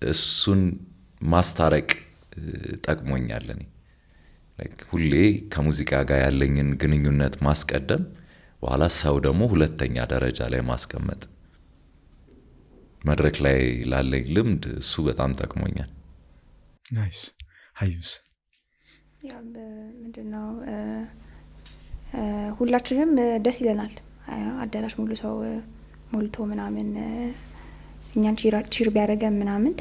እሱን ማስታረቅ ጠቅሞኛል እኔ ሁሌ ከሙዚቃ ጋር ያለኝን ግንኙነት ማስቀደም፣ በኋላ ሰው ደግሞ ሁለተኛ ደረጃ ላይ ማስቀመጥ። መድረክ ላይ ላለኝ ልምድ እሱ በጣም ጠቅሞኛል። ናይስ። ሀዩስ ምንድነው ሁላችንም ደስ ይለናል አዳራሽ ሙሉ ሰው ሞልቶ ምናምን እኛን ቺር ቢያደርገን ምናምን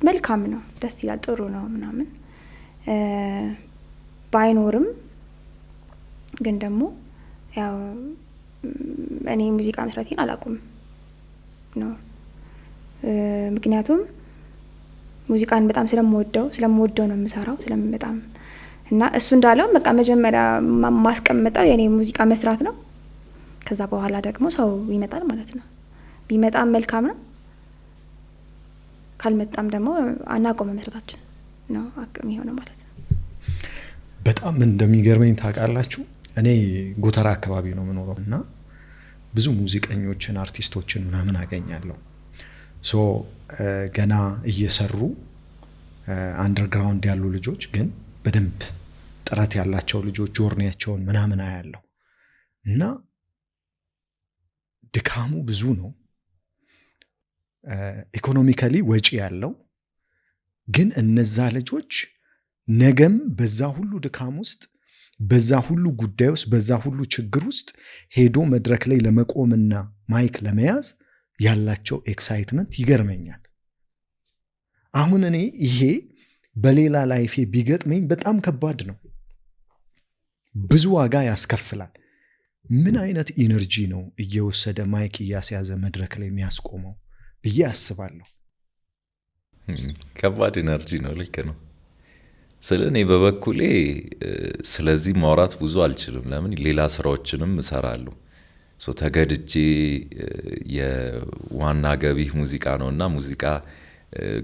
መልካም ነው፣ ደስ ይላል፣ ጥሩ ነው ምናምን ባይኖርም ግን ደግሞ ያው እኔ ሙዚቃ መስራቴን አላቁም ነው። ምክንያቱም ሙዚቃን በጣም ስለምወደው ነው የምሰራው በጣም እና እሱ እንዳለው በቃ መጀመሪያ ማስቀመጠው የኔ ሙዚቃ መስራት ነው። ከዛ በኋላ ደግሞ ሰው ይመጣል ማለት ነው። ቢመጣም መልካም ነው፣ ካልመጣም ደግሞ አናቆም መስራታችን ነው አቅም ይሆነ ማለት ነው። በጣም እንደሚገርመኝ ታውቃላችሁ፣ እኔ ጎተራ አካባቢ ነው የምኖረው እና ብዙ ሙዚቀኞችን አርቲስቶችን ምናምን አገኛለሁ። ገና እየሰሩ አንደርግራውንድ ያሉ ልጆች ግን በደንብ ጥረት ያላቸው ልጆች ጆርኒያቸውን ምናምን አያለው እና ድካሙ ብዙ ነው፣ ኢኮኖሚካሊ ወጪ ያለው። ግን እነዛ ልጆች ነገም በዛ ሁሉ ድካም ውስጥ፣ በዛ ሁሉ ጉዳይ ውስጥ፣ በዛ ሁሉ ችግር ውስጥ ሄዶ መድረክ ላይ ለመቆምና ማይክ ለመያዝ ያላቸው ኤክሳይትመንት ይገርመኛል። አሁን እኔ ይሄ በሌላ ላይፌ ቢገጥመኝ በጣም ከባድ ነው፣ ብዙ ዋጋ ያስከፍላል። ምን አይነት ኢነርጂ ነው እየወሰደ ማይክ እያስያዘ መድረክ ላይ የሚያስቆመው ብዬ አስባለሁ። ከባድ ኢነርጂ ነው። ልክ ነው። ስለ እኔ በበኩሌ ስለዚህ ማውራት ብዙ አልችልም። ለምን ሌላ ስራዎችንም እሰራለሁ። ተገድጄ የዋና ገቢ ሙዚቃ ነውና ሙዚቃ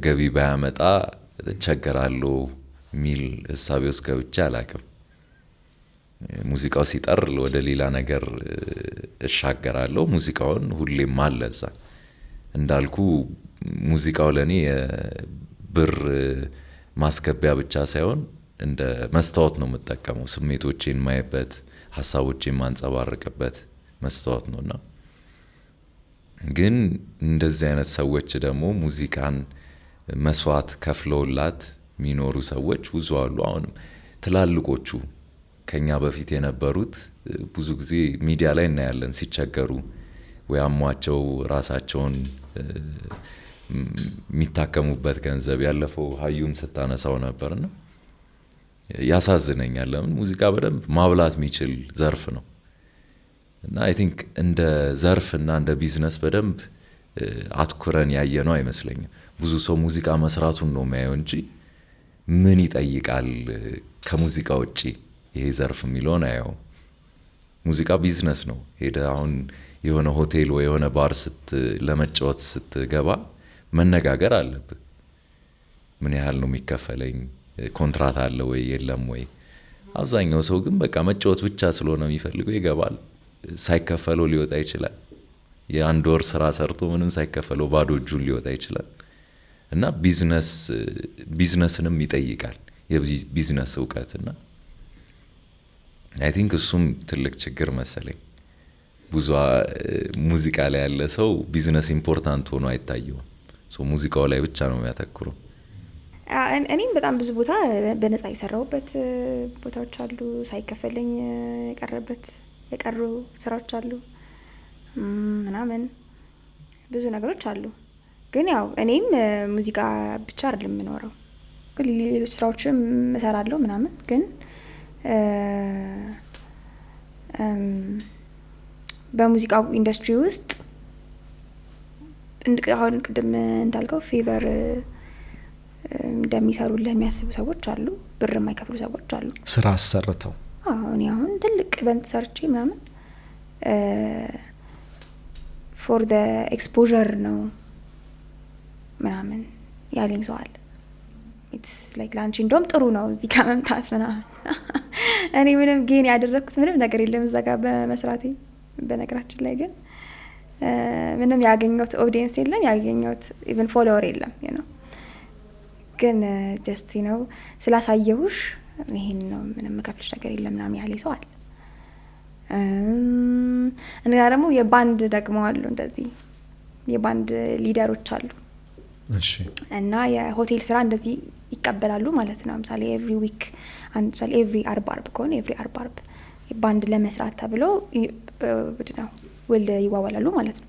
ገቢ ባያመጣ እቸገራለሁ። ሚል ሐሳቤ ውስጥ ገብቼ አላቅም። ሙዚቃው ሲጠር ወደ ሌላ ነገር እሻገራለሁ። ሙዚቃውን ሁሌም አለዛ እንዳልኩ ሙዚቃው ለኔ ብር ማስገቢያ ብቻ ሳይሆን እንደ መስታወት ነው የምጠቀመው። ስሜቶቼን ማየበት፣ ሐሳቦቼን ማንጸባረቅበት መስታወት ነውና ግን እንደዚህ አይነት ሰዎች ደግሞ ሙዚቃን መስዋዕት ከፍለውላት የሚኖሩ ሰዎች ብዙ አሉ። አሁንም ትላልቆቹ ከኛ በፊት የነበሩት ብዙ ጊዜ ሚዲያ ላይ እናያለን ሲቸገሩ ወይ አሟቸው ራሳቸውን የሚታከሙበት ገንዘብ። ያለፈው ሀዩን ስታነሳው ነበርና ያሳዝነኛል። ለምን ሙዚቃ በደንብ ማብላት የሚችል ዘርፍ ነው እና አይ ቲንክ እንደ ዘርፍ እና እንደ ቢዝነስ በደንብ አትኩረን ያየነው አይመስለኝም። ብዙ ሰው ሙዚቃ መስራቱን ነው የሚያየው እንጂ ምን ይጠይቃል ከሙዚቃ ውጪ ይሄ ዘርፍ የሚለውን አየው። ሙዚቃ ቢዝነስ ነው። ሄደ አሁን የሆነ ሆቴል ወይ የሆነ ባር ለመጫወት ስትገባ መነጋገር አለብህ። ምን ያህል ነው የሚከፈለኝ? ኮንትራት አለ ወይ የለም ወይ? አብዛኛው ሰው ግን በቃ መጫወት ብቻ ስለሆነ የሚፈልገው ይገባል። ሳይከፈለው ሊወጣ ይችላል። የአንድ ወር ስራ ሰርቶ ምንም ሳይከፈለው ባዶ እጁን ሊወጣ ይችላል። እና ቢዝነስንም ይጠይቃል የቢዝነስ እውቀትና አይ ቲንክ እሱም ትልቅ ችግር መሰለኝ። ብዙ ሙዚቃ ላይ ያለ ሰው ቢዝነስ ኢምፖርታንት ሆኖ አይታየውም። ሙዚቃው ላይ ብቻ ነው የሚያተኩረው። እኔም በጣም ብዙ ቦታ በነፃ የሰራሁበት ቦታዎች አሉ። ሳይከፈለኝ የቀሩ ስራዎች አሉ ምናምን ብዙ ነገሮች አሉ። ግን ያው እኔም ሙዚቃ ብቻ አይደለም የምኖረው፣ ግን ሌሎች ስራዎችም እሰራለሁ ምናምን። ግን በሙዚቃው ኢንዱስትሪ ውስጥ አሁን ቅድም እንዳልከው ፌቨር እንደሚሰሩልህ የሚያስቡ ሰዎች አሉ፣ ብር የማይከፍሉ ሰዎች አሉ። ስራ አሰርተው እኔ አሁን ትልቅ ኢቨንት ሰርቼ ምናምን ፎር ዘ ኤክስፖዠር ነው ምናምን ያለኝ ሰው አለ። ኢትስ ላይክ ላንቺ እንደውም ጥሩ ነው እዚህ ጋር መምጣት ምናምን። እኔ ምንም ጌን ያደረኩት ምንም ነገር የለም እዛ ጋር በመስራቴ። በነገራችን ላይ ግን ምንም ያገኘሁት ኦዲየንስ የለም፣ ያገኘሁት ኢቨን ፎሎወር የለም ነው። ግን ጀስት ነው ስላሳየሁሽ ይሄን ነው ምንም ከፍልሽ ነገር የለም ምናምን ያለኝ ሰው አለ። እና ደግሞ የባንድ ደግሞ አሉ፣ እንደዚህ የባንድ ሊደሮች አሉ። እሺ። እና የሆቴል ስራ እንደዚህ ይቀበላሉ ማለት ነው። ለምሳሌ ኤቭሪ ዊክ ለምሳሌ ኤቭሪ አርብ ከሆነ ኤቭሪ አርብ ባንድ ለመስራት ተብሎ ነው ውል ይዋዋላሉ ማለት ነው።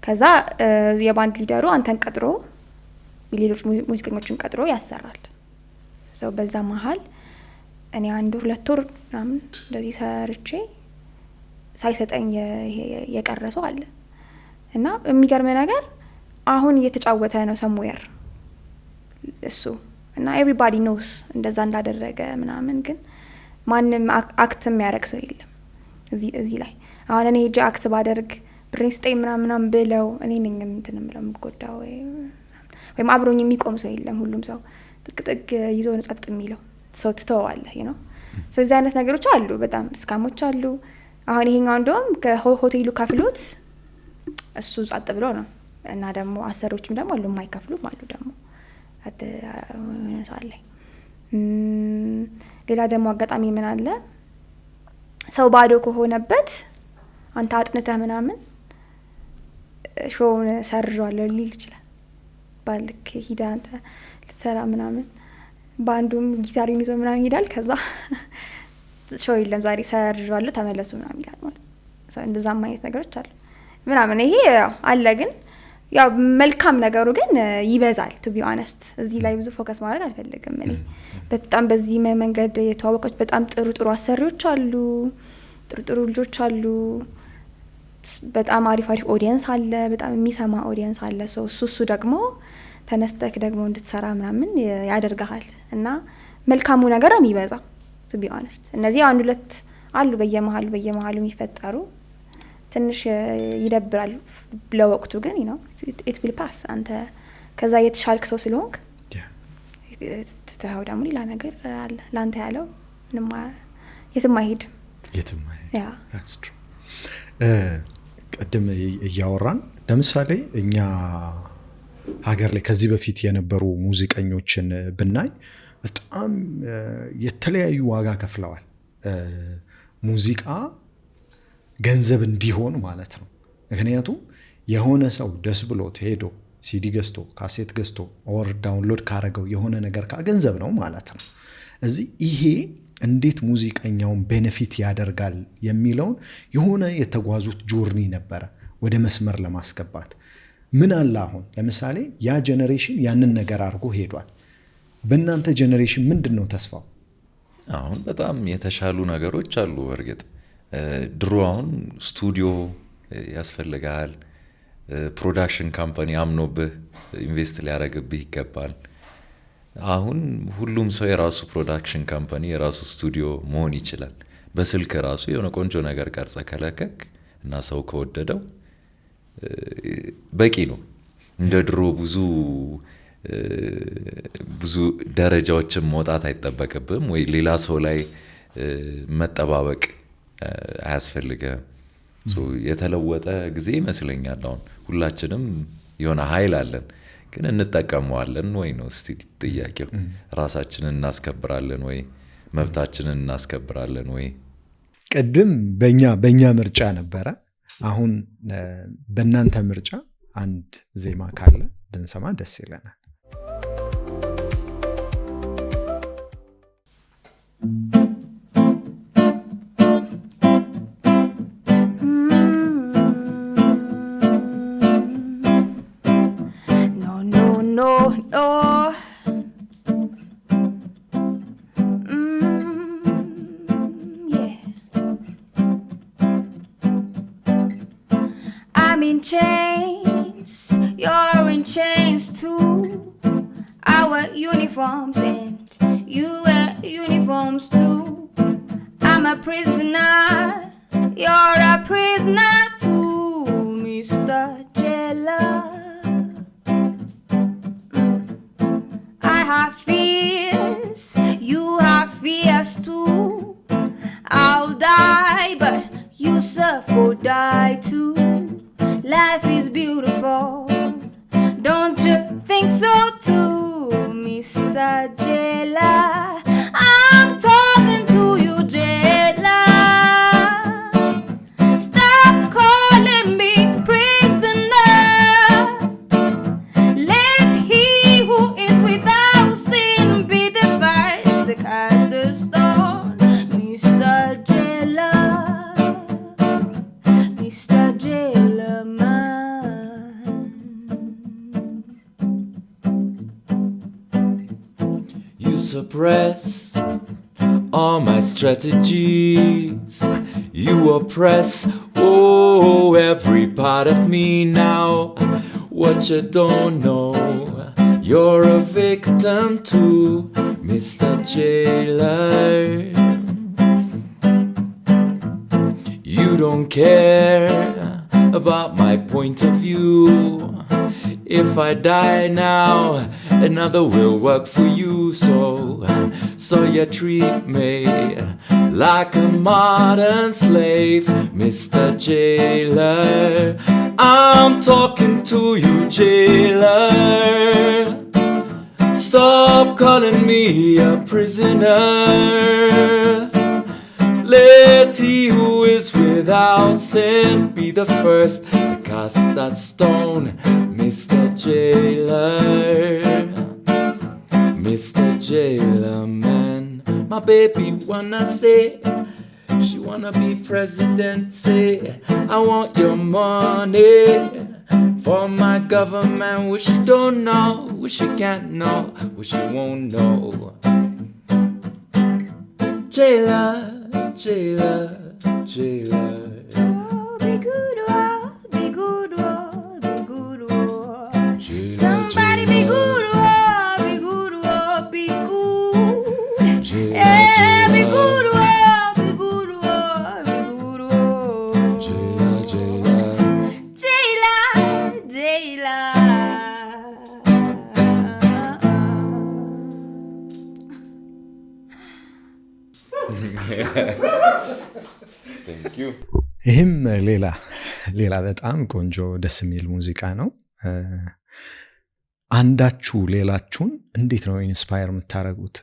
ከዛ የባንድ ሊደሩ አንተን ቀጥሮ ሌሎች ሙዚቀኞችን ቀጥሮ ያሰራል። ሰው በዛ መሀል እኔ 1-2 ወር ምናምን እንደዚህ ሰርቼ ሳይሰጠኝ የቀረሰው አለ። እና የሚገርም ነገር አሁን እየተጫወተ ነው ሰምዌር እሱ እና ኤቭሪባዲ ኖውስ እንደዛ እንዳደረገ ምናምን። ግን ማንም አክት የሚያደርግ ሰው የለም እዚህ ላይ። አሁን እኔ ሄጄ አክት ባደርግ ብሬን ስጠኝ ምናምን ብለው እኔ ነኝ እንትን የምለው የምጎዳው፣ ወይም አብሮኝ የሚቆም ሰው የለም። ሁሉም ሰው ጥቅጥቅ ይዞ ነው ጸጥ የሚለው። ሰው ትተዋለህ ነው። ስለዚህ አይነት ነገሮች አሉ፣ በጣም ስካሞች አሉ። አሁን ይሄኛው እንደውም ከሆቴሉ ከፍሎት እሱ ጸጥ ብሎ ነው። እና ደግሞ አሰሪዎችም ደግሞ አሉ የማይከፍሉም አሉ ደግሞ ሳለ። ሌላ ደግሞ አጋጣሚ ምን አለ፣ ሰው ባዶ ከሆነበት አንተ አጥንተህ ምናምን ሾውን ሰርዣለሁ ሊል ይችላል። ባልክ ሂዳ አንተ ልትሰራ ምናምን ባንዱም ጊታሩን ይዞ ምናምን ይሄዳል። ከዛ ሾው የለም ዛሬ ሰርዣለሁ ተመለሱ ምናምን ይላል ማለት ነው። እንደዛም አይነት ነገሮች አሉ ምናምን። ይሄ አለ። ግን ያው መልካም ነገሩ ግን ይበዛል። ቱ ቢ ኦነስት እዚህ ላይ ብዙ ፎከስ ማድረግ አልፈልግም እኔ። በጣም በዚህ መንገድ የተዋወቀች በጣም ጥሩ አሰሪዎች አሉ፣ ጥሩ ልጆች አሉ፣ በጣም አሪፍ ኦዲየንስ አለ፣ በጣም የሚሰማ ኦዲየንስ አለ። ሰው እሱ ደግሞ ተነስተክ ደግሞ እንድትሰራ ምናምን ያደርጋል። እና መልካሙ ነገር ነው የሚበዛው ቱ ቢ ኦነስት። እነዚህ 1-2 አሉ በየመሃሉ የሚፈጠሩ ትንሽ ይደብራል ለወቅቱ። ግን ኢት ዊል ፓስ። አንተ ከዛ የተሻልክ ሰው ስለሆንክ ትተኸው ደግሞ ሌላ ነገር አለ ላንተ ያለው ምንም የትም አይሄድም ያ that's true ቀደም እያወራን ለምሳሌ እኛ ሀገር ላይ ከዚህ በፊት የነበሩ ሙዚቀኞችን ብናይ በጣም የተለያዩ ዋጋ ከፍለዋል ሙዚቃ ገንዘብ እንዲሆን ማለት ነው ምክንያቱም የሆነ ሰው ደስ ብሎት ሄዶ ሲዲ ገዝቶ ካሴት ገዝቶ ኦር ዳውንሎድ ካረገው የሆነ ነገር ገንዘብ ነው ማለት ነው እዚህ ይሄ እንዴት ሙዚቀኛውን ቤኔፊት ያደርጋል የሚለውን የሆነ የተጓዙት ጆርኒ ነበረ ወደ መስመር ለማስገባት ምን አለ አሁን ለምሳሌ ያ ጄነሬሽን ያንን ነገር አድርጎ ሄዷል በእናንተ ጄነሬሽን ምንድነው ተስፋው አሁን በጣም የተሻሉ ነገሮች አሉ በርግጥ ድሮ አሁን ስቱዲዮ ያስፈልጋል ፕሮዳክሽን ካምፓኒ አምኖብህ ኢንቨስት ሊያደርግብህ ይገባል አሁን ሁሉም ሰው የራሱ ፕሮዳክሽን ካምፓኒ የራሱ ስቱዲዮ መሆን ይችላል በስልክ ራሱ የሆነ ቆንጆ ነገር ቀርጸ ከለከክ እና ሰው ከወደደው በቂ ነው እንደ ድሮ ብዙ ደረጃዎችን መውጣት አይጠበቅብም ወይ ሌላ ሰው ላይ መጠባበቅ አያስፈልግም የተለወጠ ጊዜ ይመስለኛል አሁን ሁላችንም የሆነ ኃይል አለን ግን እንጠቀመዋለን ወይ ነው እስቲ ጥያቄው ራሳችንን እናስከብራለን ወይ መብታችንን እናስከብራለን ወይ ቀደም በእኛ ምርጫ ነበረ አሁን በእናንተ ምርጫ አንድ ዜማ ካለ ብንሰማ ደስ ይለናል chains, you're in chains too. I wear uniforms and you wear uniforms too. I'm a prisoner, you're a prisoner too, Mr. Jailer. I have fears, you have fears too. I'll die, but you surf or die too. Life is beautiful, don't you think so too, Mr. Jailer? I'm talking to you, Jailer. Stop calling me prisoner. Let he who is without sin be the first to cast the stone, Mr. Jailer, Mr. Jailer. Suppress all my strategies. You oppress, oh, every part of me now. What you don't know, you're a victim too, Mr. Jailer. You don't care about my point of view. If I die now, another will work for you. So you treat me like a modern slave, Mr. Jailer. I'm talking to you, Jailer. Stop calling me a prisoner. Let he who is without sin be the first to cast that stone, Mr. Jailer. Mr. Jailer man, my baby wanna say, she wanna be president, say, I want your money for my government, which she don't know, which she can't know, which she won't know. Jailer, Jailer, Jailer. Oh, be good, oh, be good, oh, be good, oh. Jailer, somebody Jailer. Be good. ይህም ሌላ በጣም ቆንጆ ደስ የሚል ሙዚቃ ነው። አንዳችሁ ሌላችሁን እንዴት ነው ኢንስፓየር የምታደርጉት?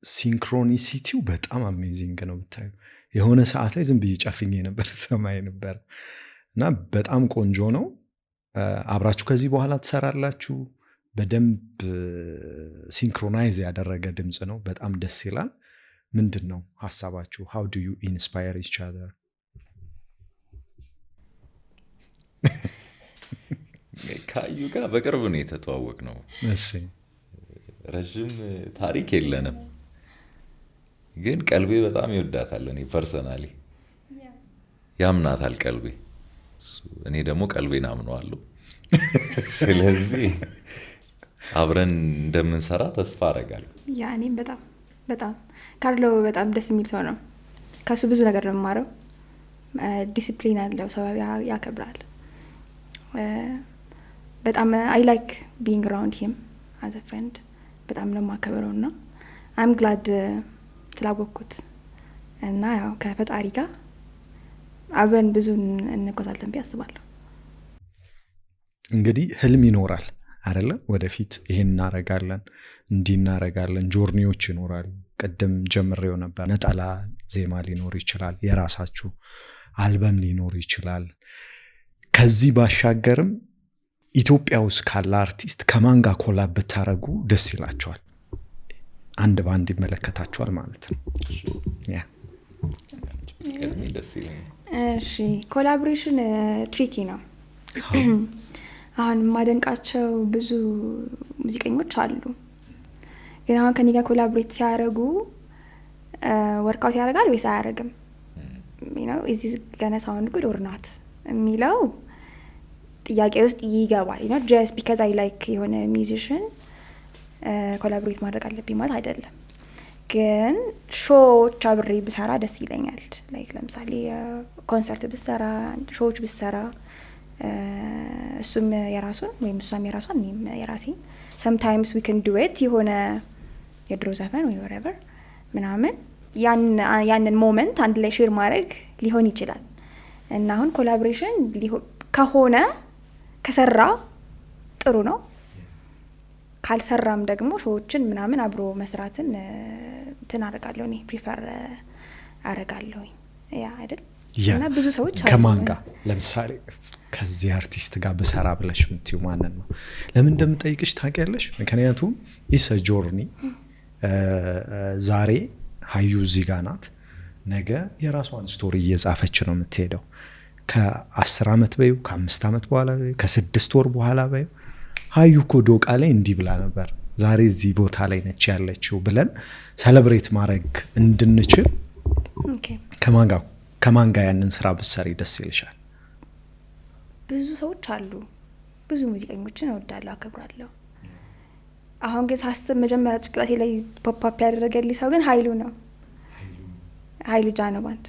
ሲንክሮኒሲቲው በጣም አሜዚንግ ነው ብታዩ። የሆነ ሰዓት ላይ ዝም ብዬ ጨፍኜ ነበር ሰማይ ነበር እና በጣም ቆንጆ ነው። አብራችሁ ከዚህ በኋላ ትሰራላችሁ። በደንብ ሲንክሮናይዝ ያደረገ ድምፅ ነው። በጣም ደስ ይላል። ምንድን ነው ሀሳባችሁ? how do you inspire each other? ከአዩ ጋር በቅርብ ነው የተተዋወቅ ነው። እሺ ረዥም ታሪክ የለንም፣ ግን ቀልቤ በጣም ይወዳታል። እኔ ፐርሰናሊ ያምናታል ቀልቤ፣ እኔ ደግሞ ቀልቤን አምነዋለሁ። ስለዚህ አብረን እንደምንሰራ ተስፋ አደርጋለሁ። ያ እኔም በጣም ካርሎ በጣም ደስ የሚል ሰው ነው። ከሱ ብዙ ነገር ነው የማረው። ዲሲፕሊን አለው፣ ሰው ያከብራል። በጣም አይ ላይክ ቢንግ አራውንድ ሂም አዝ አ ፍሬንድ። በጣም ነው የማከብረው እና አይም ግላድ ስላወቅኩት እና ያው ከፈጣሪ ጋር አብረን ብዙ እንቆዛለን ብዬ አስባለሁ። እንግዲህ ህልም ይኖራል አይደለ? ወደፊት ይሄን እናረጋለን፣ እንዲህ እናረጋለን፣ ጆርኒዎች ይኖራሉ። ቅድም ጀምሬው ነበር። ነጠላ ዜማ ሊኖር ይችላል፣ የራሳችሁ አልበም ሊኖር ይችላል። ከዚህ ባሻገርም ኢትዮጵያ ውስጥ ካለ አርቲስት ከማን ጋር ኮላብ ብታረጉ ደስ ይላቸዋል? አንድ በአንድ ይመለከታቸዋል ማለት ነው። እሺ ኮላቦሬሽን ትሪኪ ነው። አሁን የማደንቃቸው ብዙ ሙዚቀኞች አሉ፣ ግን አሁን ከኔ ጋር ኮላቦሬት ሲያደርጉ ወርክአውት ያደርጋል ወይስ አያደርግም? ኢዝ ዚስ ገና ሳውንድ ጉድ ኦር ናት የሚለው ጥያቄ ውስጥ ይገባል። ጀስት ቢካዝ አይ ላይክ የሆነ ሚውዚሽን ኮላቦሬት ማድረግ አለብኝ ማለት አይደለም። ግን ሾዎች አብሬ ብሰራ ደስ ይለኛል። ላይክ ለምሳሌ ኮንሰርት ብሰራ፣ ሾዎች ብሰራ፣ እሱም የራሱን ወይም እሷም የራሷን እኔም የራሴን sometimes we can do it የሆነ የድሮ ዘፈን ወይ whatever ምናምን ያንን ሞመንት አንድ ላይ ሼር ማድረግ ሊሆን ይችላል። እና አሁን ኮላቦሬሽን ከሆነ ከሰራ ጥሩ ነው፣ ካልሰራም ደግሞ ሾዎችን ምናምን አብሮ መስራትን እንትን አደርጋለሁ፣ እኔ ፕሪፈር አደርጋለሁ። ያ አይደል? እና ብዙ ሰዎች ከማን ጋር ለምሳሌ ከዚህ አርቲስት ጋር በሰራ ብለሽ ምትዩ ማንን ነው? ለምን እንደምጠይቅሽ ታውቂያለሽ? ምክንያቱም ኢስ ጆርኒ። ዛሬ ሀዩ እዚህ ጋር ናት፣ ነገ የራሷን ስቶሪ እየጻፈች ነው የምትሄደው። ከ10 ዓመት በይው፣ ከ5 ዓመት በኋላ በይው፣ ከ6 ወር በኋላ በይው ሀዩ እኮ ዶቃ ላይ እንዲህ ብላ ነበር፣ ዛሬ እዚህ ቦታ ላይ ነች ያለችው ብለን ሰለብሬት ማድረግ እንድንችል ከማን ጋር ያንን ስራ ብትሰሪ ደስ ይልሻል? ብዙ ሰዎች አሉ፣ ብዙ ሙዚቀኞችን እወዳለሁ፣ አከብራለሁ። አሁን ግን ሳስብ መጀመሪያ ጭቅላቴ ላይ ፖፕ ያደረገልኝ ሰው ግን ሀይሉ ነው። ሀይሉ ጃኖባንድ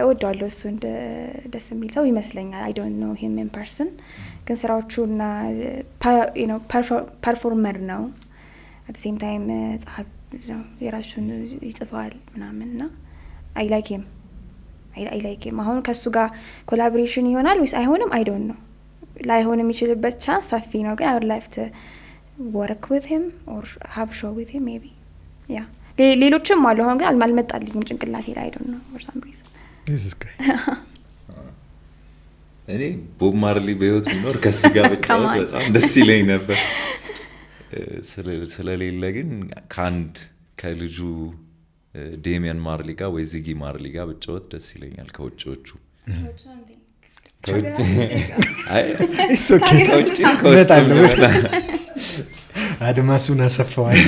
እወዳለሁ። እሱ ደስ የሚል ሰው ይመስለኛል። አይ ዶንት ኖ ሂም ኢን ፐርሰን፣ ግን ስራዎቹና ፐርፎርመር ነው። አት ሴም ታይም ጸሐፊ ነው፣ የራሱን ይጽፋል ምናምን እና አይ ላይክ ሂም። አሁን ከሱ ጋር ኮላቦሬሽን ይሆናል ወይስ አይሆንም? አይ ዶንት ኖ። ላይሆን የሚችልበት ቻንስ ሰፊ ነው፣ ግን አይ ውድ ላይክ ቱ ወርክ ዊዝ ሂም ኦር ሃቭ ሾው ዊዝ ሂም ሜቢ። ያ ሌሎችም አሉ፣ አሁን ግን አልመጣልኝም ጭንቅላቴ ላይ። አይ ዶንት ኖ ፎር ሳም ሪዝን። እኔ ቦብ ማርሊ በህይወት ቢኖር ከሱ ጋር ብቻወት በጣም ደስ ይለኝ ነበር። ስለሌለ ግን ከልጁ ዴሚያን ማርሊ ጋር ወይ ዚጊ ማርሊ ጋር ብቻወት ደስ ይለኛል። ከውጭዎቹ አድማሱን አሰፋዋል።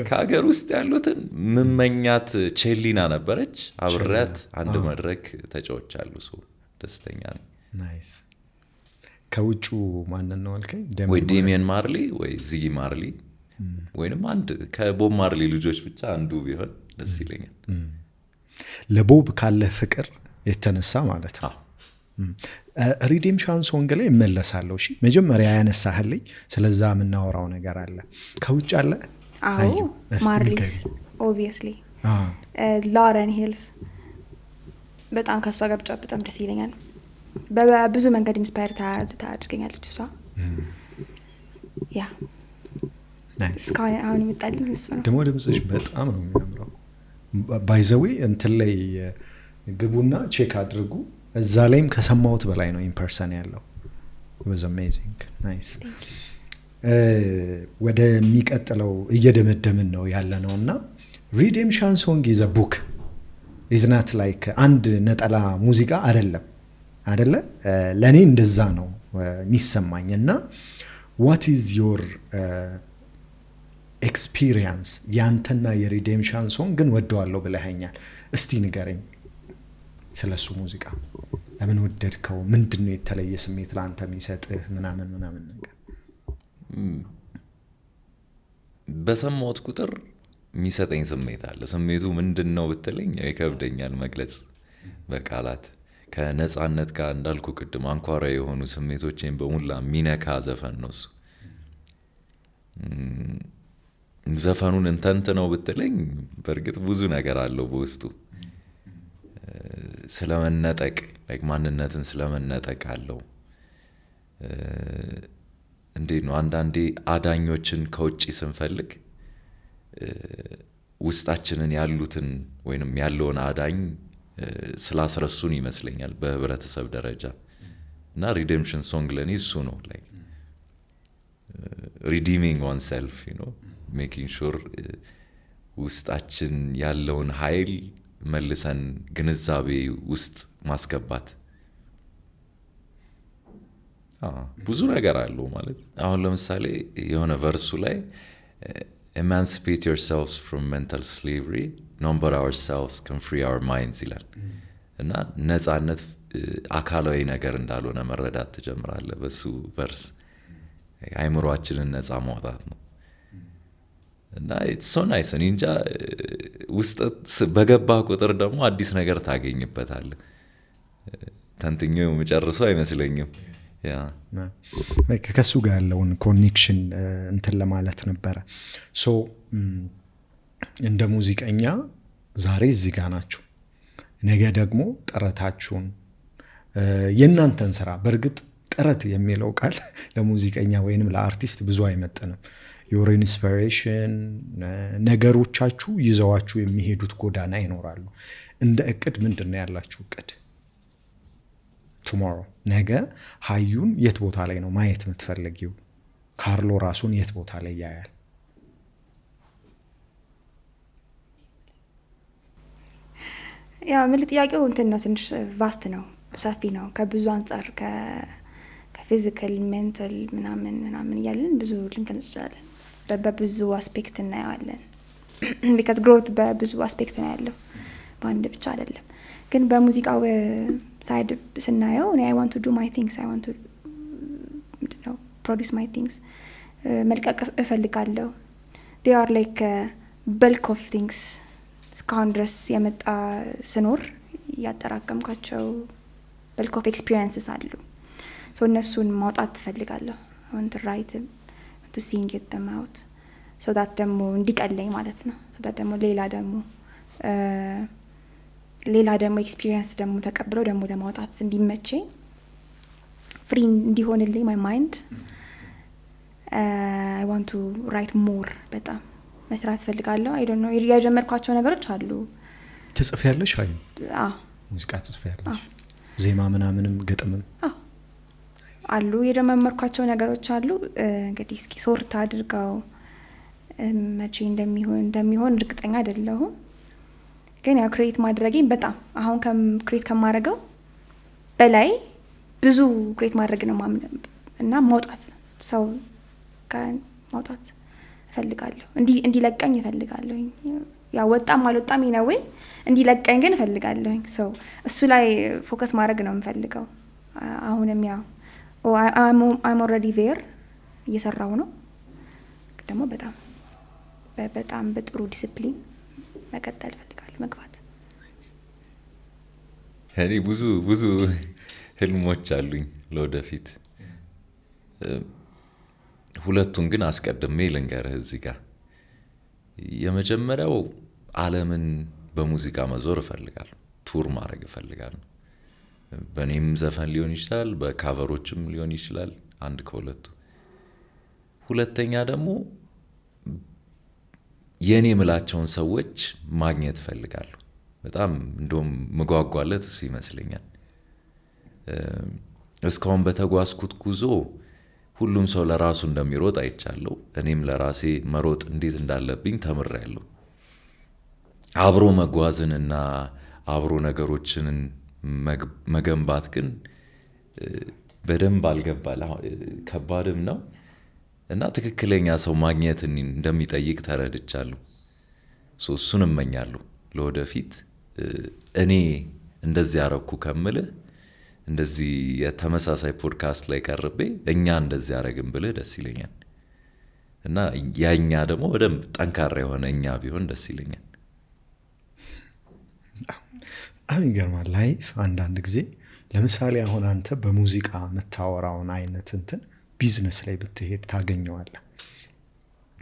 ከሀገር ውስጥ ያሉትን ምመኛት ቼሊና ነበረች፣ አብሬያት አንድ መድረክ ተጫውቻለሁ። ሰው ደስተኛ ነኝ። ናይስ። ከውጩ ማንን ነው አልከኝ? ወይ ዴሚያን ማርሊ ወይ ዚጊ ማርሊ ወይንም አንድ ከቦብ ማርሊ ልጆች ብቻ አንዱ ቢሆን ደስ ይለኛል። ለቦብ ካለ ፍቅር የተነሳ ማለት ነው። ሪዴምሽን ሶንግ ላይ እመለሳለሁ። እሺ መጀመሪያ ያነሳህልኝ ስለዛ የምናወራው ነገር አለ። ከውጭ አለ አዎ አዩ? እስቲ ማርሊስ ንገሪኝ። ኦብቪየስሊ አ ላረን ሂልስ በጣም ከእሷ ጋር ብጫወት በጣም ደስ ይለኛል። በብዙ መንገድ ኢንስፓየር ታድርገኛለች እሷ። ያ ናይስ። እስካሁን አሁን የመጣልኝ እሱ ነው። ደግሞ ድምፅሽ በጣም ነው የሚያምረው። ባይዘዌ እንትን ላይ ግቡና ቼክ አድርጉ። እዛ ላይም ከሰማሁት በላይ ነው ኢምፐርሰን ያለው። was amazing nice። ወደሚቀጥለው እየደመደምን ነው ያለ ነው እና ሪዴምፕሽን ሶንግ ኢዝ አ ቡክ ኢዝ ናት ላይክ አንድ ነጠላ ሙዚቃ አይደለ? ለእኔ እንደዛ ነው የሚሰማኝ። እና ዋት ኢዝ ዮር ኤክስፒሪየንስ ያንተና የሪዴምፕሽን ሶንግ ግን ወደዋለሁ ብለኸኛል። እስቲ ንገረኝ ስለሱ ሙዚቃ። ለምን ወደድከው? ምንድነው የተለየ ስሜት ለአንተ የሚሰጥህ ምናምን ነገር? በሰማሁት ቁጥር የሚሰጠኝ ስሜት አለ። ስሜቱ ምንድነው ብትለኝ ይከብደኛል መግለጽ በቃላት። ከነፃነት ጋር እንዳልኩ ቅድም አንኳራዊ የሆኑ ስሜቶችን በሙላ የሚነካ ዘፈን ነው እሱ። ዘፈኑን እንተንት ነው ብትለኝ በእርግጥ ብዙ ነገር አለው በውስጡ። ስለመነጠቅ ማንነትን ስለመነጠቅ አለው። እንዴት ነው አንዳንዴ አዳኞችን ከውጭ ስንፈልግ ውስጣችንን ያሉትን ወይንም ያለውን አዳኝ ስላስረሱን ይመስለኛል በህብረተሰብ ደረጃ። እና ሪዴምፕሽን ሶንግ ለኔ እሱ ነው። ላይክ redeeming oneself, you know, making sure ውስጣችን ያለውን ኃይል መልሰን ግንዛቤ ውስጥ ማስገባት። ብዙ ነገር አለው ማለት አሁን ለምሳሌ የሆነ ቨርሱ ላይ emancipate yourselves from mental slavery, number ourselves can free our minds ይላል። እና ነፃነት አካላዊ ነገር እንዳልሆነ መረዳት ትጀምራለህ በሱ ቨርስ። አይምሮአችንን ነፃ ማውጣት ነው። እና it's so nice። እኔ እንጃ ውስጥ በገባ ቁጥር ደግሞ አዲስ ነገር ታገኝበታለህ። ተንትኜው መጨረሻው አይመስለኝም። ያ ከሱ ጋር ያለውን ኮኔክሽን እንትን ለማለት ነበረ። ሶ እንደ ሙዚቀኛ ዛሬ እዚህ ጋር ናችሁ፣ ነገ ደግሞ ጥረታችሁን የእናንተን ስራ በእርግጥ ጥረት የሚለው ቃል ለሙዚቀኛ ወይንም ለአርቲስት ብዙ አይመጥንም። ዮር ኢንስፒሬሽን ነገሮቻችሁ ይዘዋችሁ የሚሄዱት ጎዳና ይኖራሉ። እንደ እቅድ ምንድን ነው ያላችሁ እቅድ? ቱሞሮ ነገ ሀዩን የት ቦታ ላይ ነው ማየት የምትፈልጊው? ካርሎ ራሱን የት ቦታ ላይ ያያል? ያው ምን ጥያቄው እንትን ነው፣ ትንሽ ቫስት ነው፣ ሰፊ ነው። ከብዙ አንጻር ከፊዚካል ሜንታል ምናምን እያለን ብዙ ልንገለጽ እንችላለን። በብዙ አስፔክት እናየዋለን። ቢካዝ ግሮት በብዙ አስፔክት ነው ያለው፣ በአንድ ብቻ አይደለም። ግን በሙዚቃው ሳይድ ስናየው እኔ አይ ዋንት ቱ ዱ ማይ ቲንግስ፣ አይ ዋንት ቱ ምንድነው ፕሮዲውስ ማይ ቲንግስ፣ መልቀቅ እፈልጋለሁ። ዴይ አር ላይክ በልክ ኦፍ ቲንግስ። እስካሁን ድረስ የመጣ ስኖር ያጠራቀምኳቸው በልክ ኦፍ ኤክስፒሪየንስስ አሉ። ሶ እነሱን ማውጣት እፈልጋለሁ። አሁን ራይት ቱ ሲንግ ኢት ደም አውት ሶ ዳት ደግሞ እንዲቀለኝ ማለት ነው። ሶ ዳት ደግሞ ሌላ ደግሞ ኤክስፒሪየንስ ደግሞ ተቀብለው ደግሞ ለማውጣት እንዲመቸኝ ፍሪ እንዲሆንልኝ ማይ ማይንድ አይ ዋንት ቱ ራይት ሞር በጣም መስራት እፈልጋለሁ። አይ ዶንት ኖ የጀመርኳቸው ነገሮች አሉ። ትጽፊያለሽ? አይ ሙዚቃ ትጽፊያለሽ? ዜማ ምናምንም ግጥምም አሉ። የጀመርኳቸው ነገሮች አሉ። እንግዲህ እስኪ ሶርት አድርገው መቼ እንደሚሆን እርግጠኛ አይደለሁም። ግን ያው ክሬት ማድረጌን በጣም አሁን ክሬት ከማድረገው በላይ ብዙ ክሬት ማድረግ ነው እና ማውጣት ሰው ማውጣት እፈልጋለሁ። እንዲለቀኝ እፈልጋለሁ። ያው ወጣም አልወጣም ነው ወይ እንዲለቀኝ ግን እፈልጋለሁ። ሰው እሱ ላይ ፎከስ ማድረግ ነው የምፈልገው። አሁንም ያው I'm already there እየሰራሁ ነው። ደግሞ በጣም በጥሩ ዲሲፕሊን መቀጠል እፈልጋለሁ፣ መግባት። እኔ ብዙ ህልሞች አሉኝ ለወደፊት። ሁለቱን ግን አስቀድሜ ልንገርህ እዚህ ጋር። የመጀመሪያው ዓለምን በሙዚቃ መዞር እፈልጋለሁ። ቱር ማድረግ እፈልጋለሁ። በእኔም ዘፈን ሊሆን ይችላል፣ በካቨሮችም ሊሆን ይችላል፣ አንድ ከሁለቱ። ሁለተኛ ደግሞ የኔ ምላቸውን ሰዎች ማግኘት እፈልጋለሁ። በጣም እንደውም መጓጓለት እሱ ይመስለኛል። እስካሁን በተጓዝኩት ጉዞ ሁሉም ሰው ለራሱ እንደሚሮጥ አይቻለሁ። እኔም ለራሴ መሮጥ እንዴት እንዳለብኝ ተምሬያለሁ። አብሮ መጓዝንና አብሮ ነገሮችን መገንባት ግን በደንብ አልገባል፣ ከባድም ነው እና ትክክለኛ ሰው ማግኘትን እንደሚጠይቅ ተረድቻለሁ። እሱን እመኛለሁ ለወደፊት። እኔ እንደዚህ ያረኩ ከምልህ እንደዚህ የተመሳሳይ ፖድካስት ላይ ቀርቤ እኛ እንደዚህ ያረግን ብልህ ደስ ይለኛል እና ያኛ ደግሞ በደንብ ጠንካራ የሆነ እኛ ቢሆን ደስ ይለኛል። በጣም ይገርማል። ላይፍ አንዳንድ ጊዜ ለምሳሌ አሁን አንተ በሙዚቃ የምታወራውን አይነት እንትን ቢዝነስ ላይ ብትሄድ ታገኘዋለህ።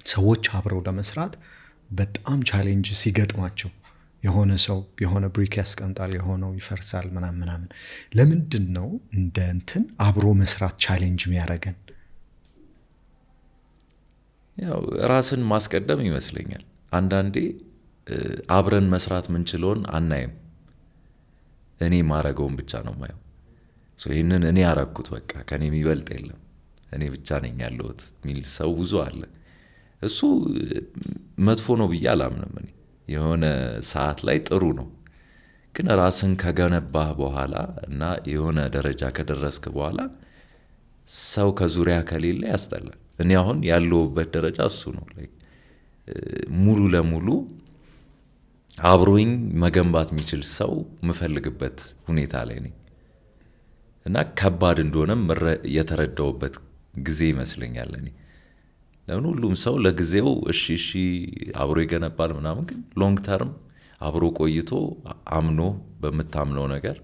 ሰዎች አብረው ለመስራት በጣም ቻሌንጅ ሲገጥማቸው የሆነ ሰው የሆነ ብሪክ ያስቀምጣል፣ የሆነው ይፈርሳል ምናምን። ለምንድን ነው እንደ እንትን አብሮ መስራት ቻሌንጅ የሚያደርገን? ያው ራስን ማስቀደም ይመስለኛል። አንዳንዴ አብረን መስራት ምንችለውን አናይም። እኔ ማረገውን ብቻ ነው ማየው። ይህንን እኔ ያረኩት በቃ ከኔ የሚበልጥ የለም እኔ ብቻ ነኝ ያለሁት ሚል ሰው ብዙ አለ። እሱ መጥፎ ነው ብዬ አላምንም። እኔ የሆነ ሰዓት ላይ ጥሩ ነው፣ ግን ራስን ከገነባህ በኋላ እና የሆነ ደረጃ ከደረስክ በኋላ ሰው ከዙሪያ ከሌለ ያስጠላል። እኔ አሁን ያለሁበት ደረጃ እሱ ነው። ሙሉ ለሙሉ አብሮኝ መገንባት የሚችል ሰው የምፈልግበት ሁኔታ ላይ ነኝ እና ከባድ እንደሆነም የተረዳውበት ጊዜ ይመስለኛል። እኔ ለምን ሁሉም ሰው ለጊዜው እሺ አብሮ ይገነባል ምናምን፣ ግን ሎንግ ተርም አብሮ ቆይቶ አምኖ በምታምነው ነገር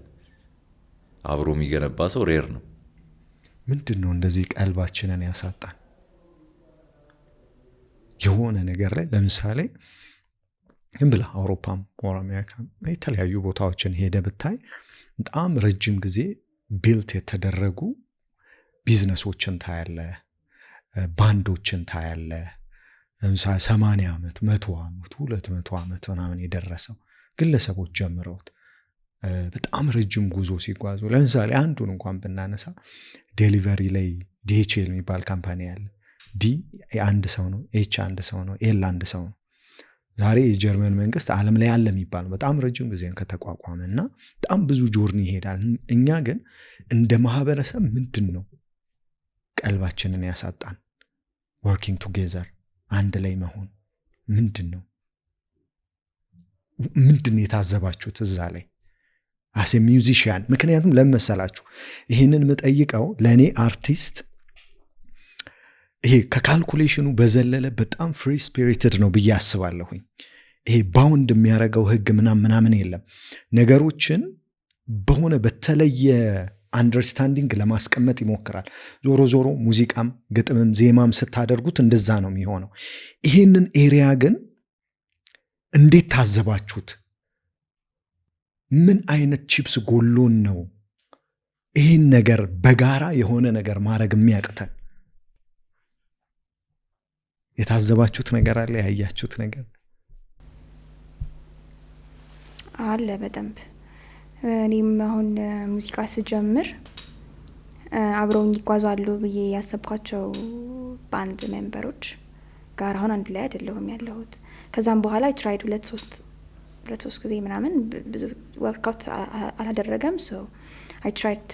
አብሮ የሚገነባ ሰው ሬር ነው። ምንድን ነው እንደዚህ ቀልባችንን ያሳጣን? የሆነ ነገር ላይ ለምሳሌ ግን ብለህ አውሮፓም ኦር አሜሪካም የተለያዩ ቦታዎችን ሄደ ብታይ በጣም ረጅም ጊዜ ቢልት የተደረጉ ቢዝነሶችን ታያለ፣ ባንዶችን ታያለ። 80 ዓመት 100 ዓመት 200 ዓመት ምናምን የደረሰው ግለሰቦች ጀምረውት በጣም ረጅም ጉዞ ሲጓዙ፣ ለምሳሌ አንዱን እንኳን ብናነሳ ዴሊቨሪ ላይ ዲኤችኤል የሚባል ካምፓኒ አለ። ዲ አንድ ሰው ነው፣ ኤች አንድ ሰው ነው፣ ኤል አንድ ሰው ነው። ዛሬ የጀርመን መንግስት ዓለም ላይ ያለ የሚባል በጣም ረጅም ጊዜ ከተቋቋመ እና በጣም ብዙ ጆርኒ ይሄዳል። እኛ ግን እንደ ማህበረሰብ ምንድን ነው ቀልባችንን ያሳጣን? ወርኪንግ ቱጌዘር አንድ ላይ መሆን ምንድን ነው የታዘባችሁት እዛ ላይ አሴ ሚውዚሽያን? ምክንያቱም ለመሰላችሁ ይህንን የምጠይቀው ለእኔ አርቲስት ይሄ ከካልኩሌሽኑ በዘለለ በጣም ፍሪ ስፒሪትድ ነው ብዬ አስባለሁኝ። ይሄ ባውንድ የሚያደርገው ህግ ምናምን የለም። ነገሮችን በሆነ በተለየ አንደርስታንዲንግ ለማስቀመጥ ይሞክራል። ዞሮ ዞሮ ሙዚቃም ግጥምም ዜማም ስታደርጉት እንደዛ ነው የሚሆነው። ይህንን ኤሪያ ግን እንዴት ታዘባችሁት? ምን አይነት ቺፕስ ጎሎን ነው ይህን ነገር በጋራ የሆነ ነገር ማድረግ የሚያቅተን? የታዘባችሁት ነገር አለ? ያያችሁት ነገር አለ? በደንብ እኔም አሁን ሙዚቃ ስጀምር አብረውኝ ይጓዛሉ ብዬ ያሰብኳቸው ባንድ ሜምበሮች ጋር አሁን አንድ ላይ አይደለሁም ያለሁት። ከዛም በኋላ ትራይድ ሁለት ሶስት ጊዜ ምናምን ብዙ ወርክአውት አላደረገም። ሶ አይ ትራይድ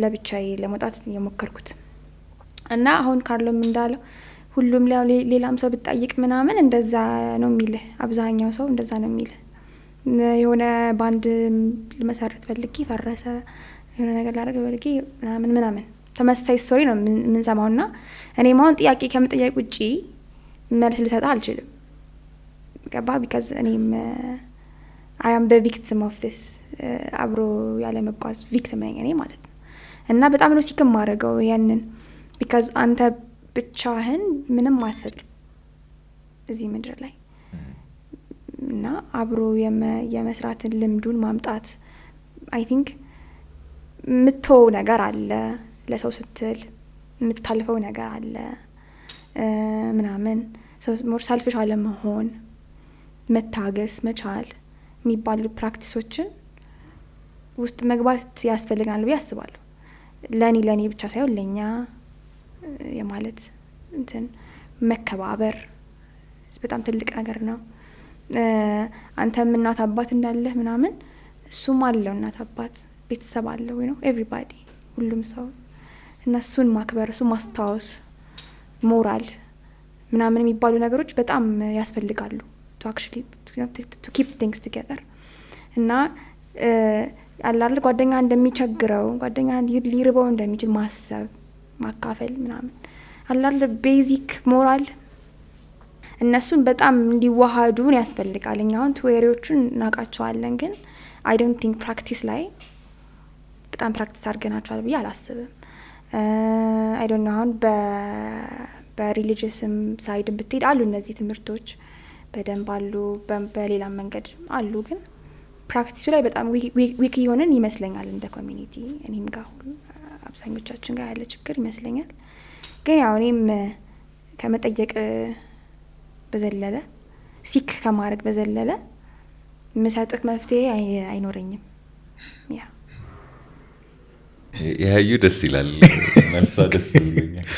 ለብቻዬ ለመውጣት የሞከርኩት እና አሁን ካርሎም እንዳለው ሁሉም ሌላም ሰው ብትጠይቅ ምናምን እንደዛ ነው የሚልህ። አብዛኛው ሰው እንደዛ ነው የሚልህ። የሆነ ባንድ ልመሰረት ፈልጌ ፈረሰ፣ የሆነ ነገር ላደርግ ፈልጌ ምናምን ተመሳሳይ ስቶሪ ነው የምንሰማውና እኔም አሁን ጥያቄ ከመጠየቅ ውጪ መልስ ልሰጥህ አልችልም። ገባ? ቢካዝ እኔም አይ አም ዘ ቪክቲም ኦፍ ዲስ አብሮ ያለ መጓዝ ቪክቲም ነኝ እኔ ማለት ነው። እና በጣም ነው ሲክም ማድረገው ያንን ቢካዝ አንተ ብቻህን ምንም አትፈጥር። እዚህ ምድር ላይ እና አብሮ የመስራትን ልምዱን ማምጣት አይ ቲንክ ምትተው ነገር አለ ለሰው ስትል ምታልፈው ነገር አለ ምናምን ሰው ሞር ሰልፍሽ አለመሆን መታገስ መቻል የሚባሉ ፕራክቲሶችን ውስጥ መግባት ያስፈልጋል ብዬ አስባለሁ። ለኔ ብቻ ሳይሆን ለኛ የማለት እንትን መከባበር በጣም ትልቅ ነገር ነው። አንተም እናት አባት እንዳለህ ምናምን እሱም አለው እናት አባት ቤተሰብ አለው ኤቭሪባዲ ሁሉም ሰው እና እሱን ማክበር እሱን ማስታወስ ሞራል ምናምን የሚባሉ ነገሮች በጣም ያስፈልጋሉ to actually to keep things together እና አላል ጓደኛ እንደሚቸግረው ጓደኛ ሊርበው እንደሚችል ማሰብ ማካፈል ምናምን አላል ቤዚክ ሞራል እነሱን በጣም እንዲዋሃዱን ያስፈልጋል። እኛውን ትዌሪዎቹን እናቃቸዋለን ግን I don't think practice ላይ በጣም ፕራክቲስ አድርገናቸዋል ብዬ አላስብም። I don't know አሁን በሪሊጂየስም ሳይድ ብትሄድ አሉ እነዚህ ትምህርቶች በደንብ አሉ በሌላ መንገድ አሉ ግን ፕራክቲሱ ላይ በጣም ዊክ የሆነን ይመስለኛል እንደ ኮሚኒቲ እኔም ጋር አብዛኞቻችን ጋር ያለ ችግር ይመስለኛል። ግን ያው እኔም ከመጠየቅ በዘለለ ሲክ ከማድረግ በዘለለ መሳጥቅ መፍትሄ አይኖረኝም። ያ ያዩ ደስ ይላል መልሷ ደስ ይለኛል።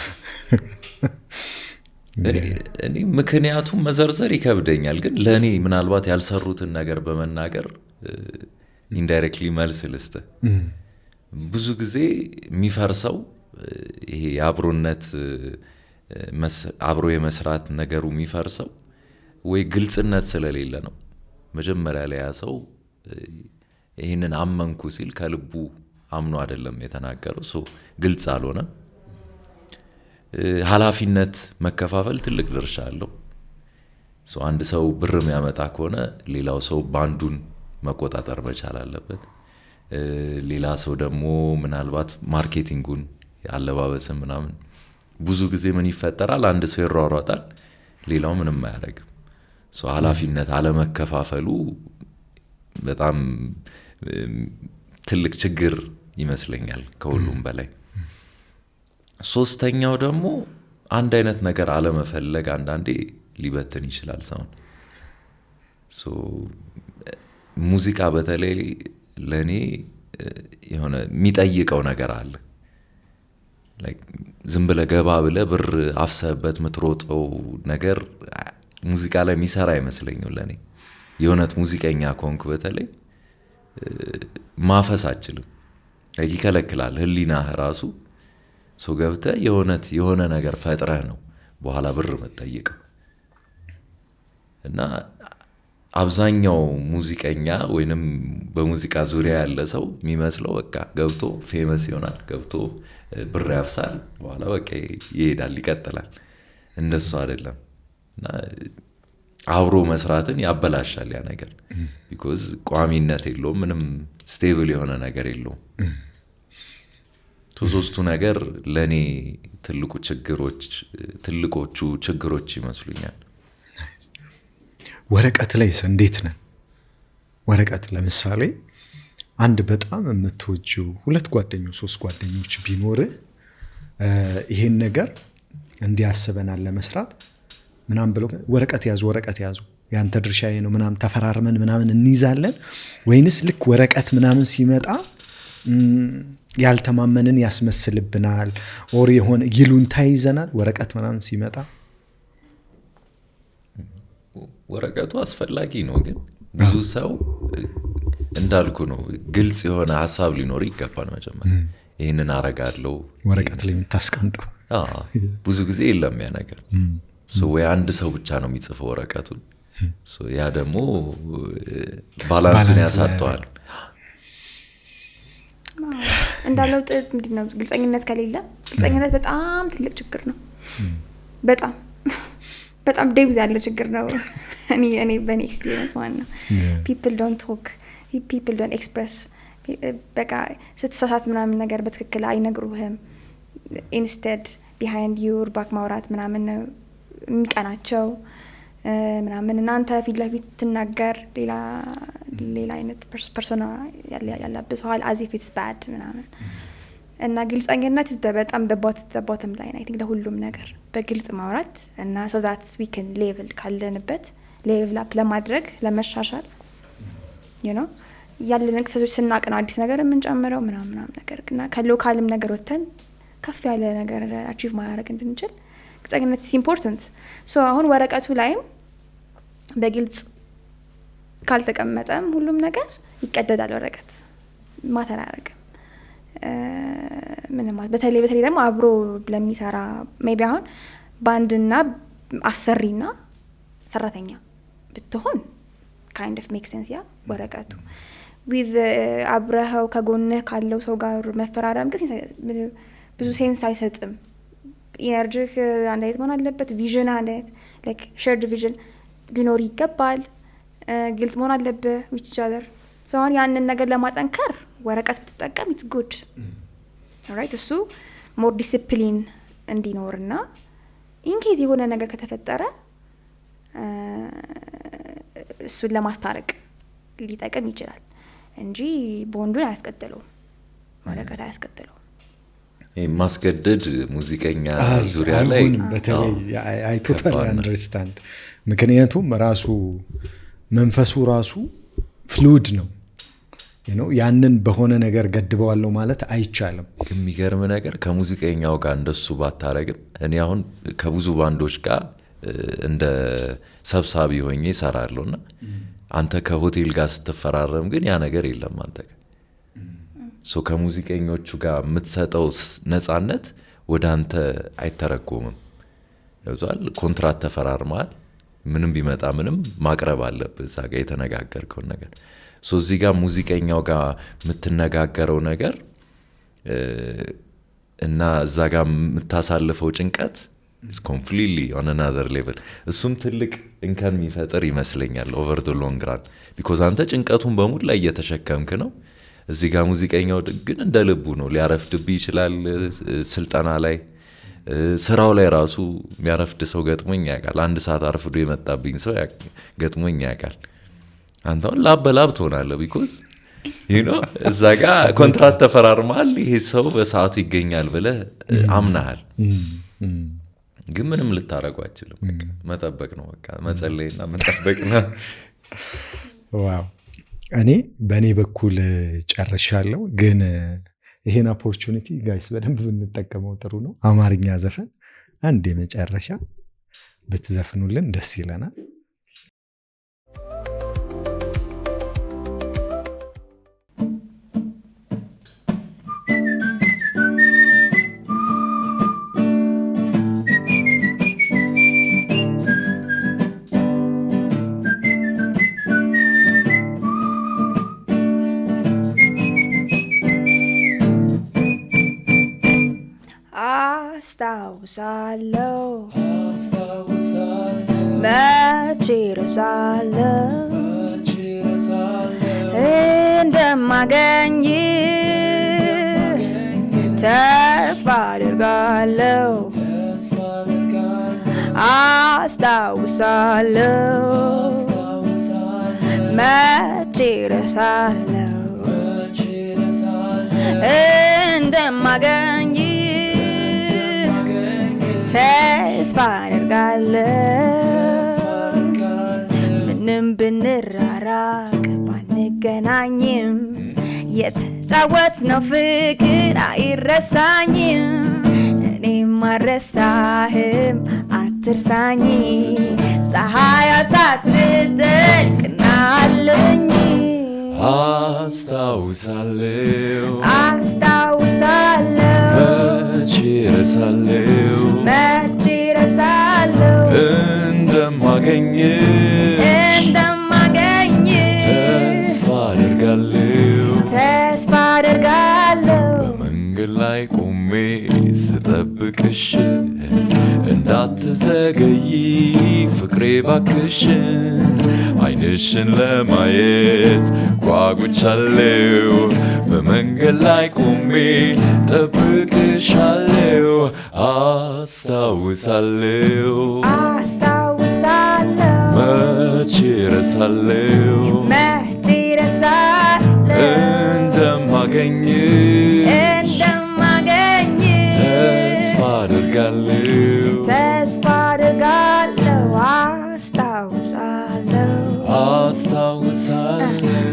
እኔ ምክንያቱም መዘርዘር ይከብደኛል ግን ለኔ ምናልባት ያልሰሩትን ነገር በመናገር ኢንዳይሬክትሊ መልስ ልስተ ብዙ ጊዜ የሚፈርሰው ይሄ የአብሮነት አብሮ የመስራት ነገሩ የሚፈርሰው ወይ ግልጽነት ስለሌለ ነው። መጀመሪያ ላይ ያሰው ይሄንን አመንኩ ሲል ከልቡ አምኖ አይደለም የተናገረው ሶ ግልጽ አልሆነም። ኃላፊነት መከፋፈል ትልቅ ድርሻ አለው። ሶ አንድ ሰው ብር የሚያመጣ ከሆነ ሌላው ሰው ባንዱን መቆጣጠር መቻል አለበት። ሌላ ሰው ደግሞ ምናልባት ማርኬቲንጉን ያለባበስም ምናምን ብዙ ጊዜ ምን ይፈጠራል አንድ ሰው ይሯሯጣል ሌላው ምንም አያደርግም። ሶ ኃላፊነት አለመከፋፈሉ በጣም ትልቅ ችግር ይመስለኛል ከሁሉም በላይ። ሶስተኛው ደግሞ አንድ አይነት ነገር አለመፈለግ አንዳንዴ ሊበትን ይችላል ሰውን። ሶ ሙዚቃ በተለይ ለኔ የሆነ የሚጠይቀው ነገር አለ። ላይክ ዝም ብለህ ገባ ብለህ ብር አፍሰህበት ምትሮጠው ነገር ሙዚቃ ላይ የሚሰራ አይመስለኝም ለኔ። የሆነት ሙዚቀኛ ኮንክ በተለይ ማፈስ አችልም ይከለክላል ህሊናህ ራሱ። ሶ ገብተህ የሆነ ነገር ፈጥረህ ነው በኋላ ብር መጠየቅ እና አብዛኛው ሙዚቀኛ ወይንም በሙዚቃ ዙሪያ ያለ ሰው የሚመስለው በቃ ገብቶ ፌመስ ይሆናል ገብቶ ብር ያፍሳል በኋላ በቃ ይሄዳል ይቀጥላል። እንደሱ አይደለም እና አብሮ መስራትን ያበላሻል ያ ነገር because ቋሚነት የለውም ምንም ስቴብል የሆነ ነገር የለውም። ሶስቱ ነገር ለኔ ትልቆቹ ችግሮች ይመስሉኛል። ወረቀት ላይ እንዴት ነን? ወረቀት ለምሳሌ አንድ በጣም የምትወጂው 2 ጓደኞች 3 ጓደኞች ቢኖር ይሄን ነገር እንዲያስበናል ለመስራት ምናምን ብለው ወረቀት ያዙ ያንተ ድርሻ ይሄ ነው ምናምን ተፈራርመን ምናምን እንይዛለን ወይንስ ልክ ወረቀት ምናምን ሲመጣ ያልተማመንን ያስመስልብናል ኦር የሆነ ይሉንታ ይዘናል ወረቀት ምናምን ሲመጣ? ወረቀቱ አስፈላጊ ነው ግን ብዙ ሰው እንዳልኩ ነው ግልጽ የሆነ ሐሳብ ሊኖር ይገባል። መጀመሪያ ይሄንን አረጋለሁ ወረቀት ላይ የምታስቀምጠው ብዙ ጊዜ የለም ያ ነገር። ሶ ወይ አንድ ሰው ብቻ ነው የሚጽፈው ወረቀቱን። ሶ ያ ደግሞ ባላንሱን ያሳጣዋል። እንዳለው ምንድነው ግልጸኝነት ከሌለ ግልጸኝነት በጣም ትልቅ ችግር ነው። በጣም ዴብዝ ያለው ችግር ነው። እኔ በኔ ኤክስፒሪየንስ ማለት ነው people don't talk people don't express በቃ ስትሳሳት ምናምን ነገር በትክክል አይነግሩህም። instead behind your back ማውራት ምናምን የሚቀናቸው ምናምን እናንተ ፊት ለፊት ትናገር ሌላ አይነት ፐርሶና ያላብሰዋል as if it's bad ምናምን እና ግልጸኝነት በጣም the bottom line I think ለሁሉም ነገር በግልጽ ማውራት እና so that we can level ካለንበት level up ለማድረግ ለመሻሻል you know ያለንን ክፍተቶች ስናቅ ነው አዲስ ነገር የምንጨምረው ምናምን ነገር እና ከሎካልም ነገር ወተን ከፍ ያለ ነገር አቺቭ ማድረግ እንድንችል ግልጸኝነት is important so አሁን ወረቀቱ ላይም በግልጽ ካልተቀመጠም ሁሉም ነገር ይቀደዳል ወረቀት ማተር አያደርግም ምንም በተለይ ደግሞ አብሮ ለሚሰራ ሜቢ አሁን ባንድና አሰሪና ሰራተኛ ብትሆን kind of makes sense ያ ወረቀቱ with አብረኸው ከጎንህ ካለው ሰው ጋር መፈራረም ግን ብዙ ሴንስ አይሰጥም ኢነርጂህ አንድ አይነት መሆን አለበት ቪዥን አለት like shared vision ሊኖር ይገባል ግልጽ መሆን አለበት with each other so አሁን ያንን ነገር ለማጠንከር ወረቀት ብትጠቀም it's good alright እሱ more discipline እንዲኖርና in case የሆነ ነገር ከተፈጠረ እሱን ለማስታረቅ ሊጠቅም ይችላል እንጂ ቦንዱን አያስቀጥለውም ወረቀት አያስቀጥለውም ማስገደድ ሙዚቀኛ ዙሪያ ላይ በተለይ I totally understand ምክንያቱም ራሱ መንፈሱ ራሱ ፍሉድ ነው ያንን በሆነ ነገር ገድበዋለው ማለት አይቻልም የሚገርም ነገር ከሙዚቀኛው ጋር እንደሱ ባታረግም እኔ አሁን ከብዙ ባንዶች ጋር እንደ ሰብሳቢ ሆኜ ሰራለሁና አንተ ከሆቴል ጋር ስትፈራረም ግን ያ ነገር የለም አንተ ጋር ሶ ከሙዚቀኞቹ ጋር የምትሰጠው ነፃነት ወደ አንተ አይተረጎምም ያውዛል ኮንትራት ተፈራርማል ምንም ቢመጣ ምንም ማቅረብ አለበት እዛ ጋር የተነጋገርከው ነገር ሶ እዚህ ጋር ሙዚቀኛው ጋር የምትነጋገረው ነገር እና እዛ ጋር የምታሳልፈው ጭንቀት is completely on another level እሱም ትልቅ እንከን የሚፈጥር ይመስለኛል over the long run because አንተ ጭንቀቱን በሙሉ ላይ እየተሸከምክ ነው እዚህ ጋር ሙዚቀኛው ግን እንደ ልቡ ነው ሊያረፍድብ ይችላል ስልጠና ላይ ስራው ላይ ራሱ የሚያረፍድ ሰው ገጥሞኝ ያውቃል አንድ ሰዓት አርፍዶ የመጣብኝ ሰው ገጥሞኝ ያውቃል አንተው ላበላብ ትሆናለህ because you know እዛ ጋር ኮንትራት ተፈራርማል ይሄ ሰው በሰዓቱ ይገኛል ብለህ አምናሃል ግን ምንም ልታረጋው አይችልም በቃ መጠበቅ ነው በቃ መጸለይና መጠበቅ ነው ዋው እኔ በኔ በኩል ጨርሻለሁ ግን ይሄን ኦፖርቹኒቲ ጋይስ በደንብ ብንጠቀመው ጥሩ ነው አማርኛ ዘፈን አንድ የመጨረሻ ብትዘፍኑልን ደስ ይለናል አስታውሳለሁ መቼ ረሳለሁ እንደማገኝ ተስፋ አደርጋለሁ አስታውሳለሁ መቼ ረሳለሁ እንደማገኝ ተስፋ አደርጋለሁ ምንም ብንራራቅ ባንገናኝም የተጫወትነው ፍቅር አይረሳኝም እኔም አልረሳህም አትርሳኝ ፀሐይ ሳትጠልቅ ናለኝ አስታውሳለሁ መቼ ረሳለሁ እንደማገኝ ተስፋ አደርጋለሁ በመንገድ ላይ ቆሜ ስጠብቅሽ እንዳትዘገይ ፍቅሬ ባክሽ አይንሽን ለማየት ጓጉቻለሁ በመንገድ ላይ ቆሜ ጠብቅሻለሁ አስታውሳለሁ አስታውሳለሁ መቼ ረሳለሁ መቼ ረሳለሁ እንደማገኝ ተስፋ አድርጋለሁ አስታውሳለሁ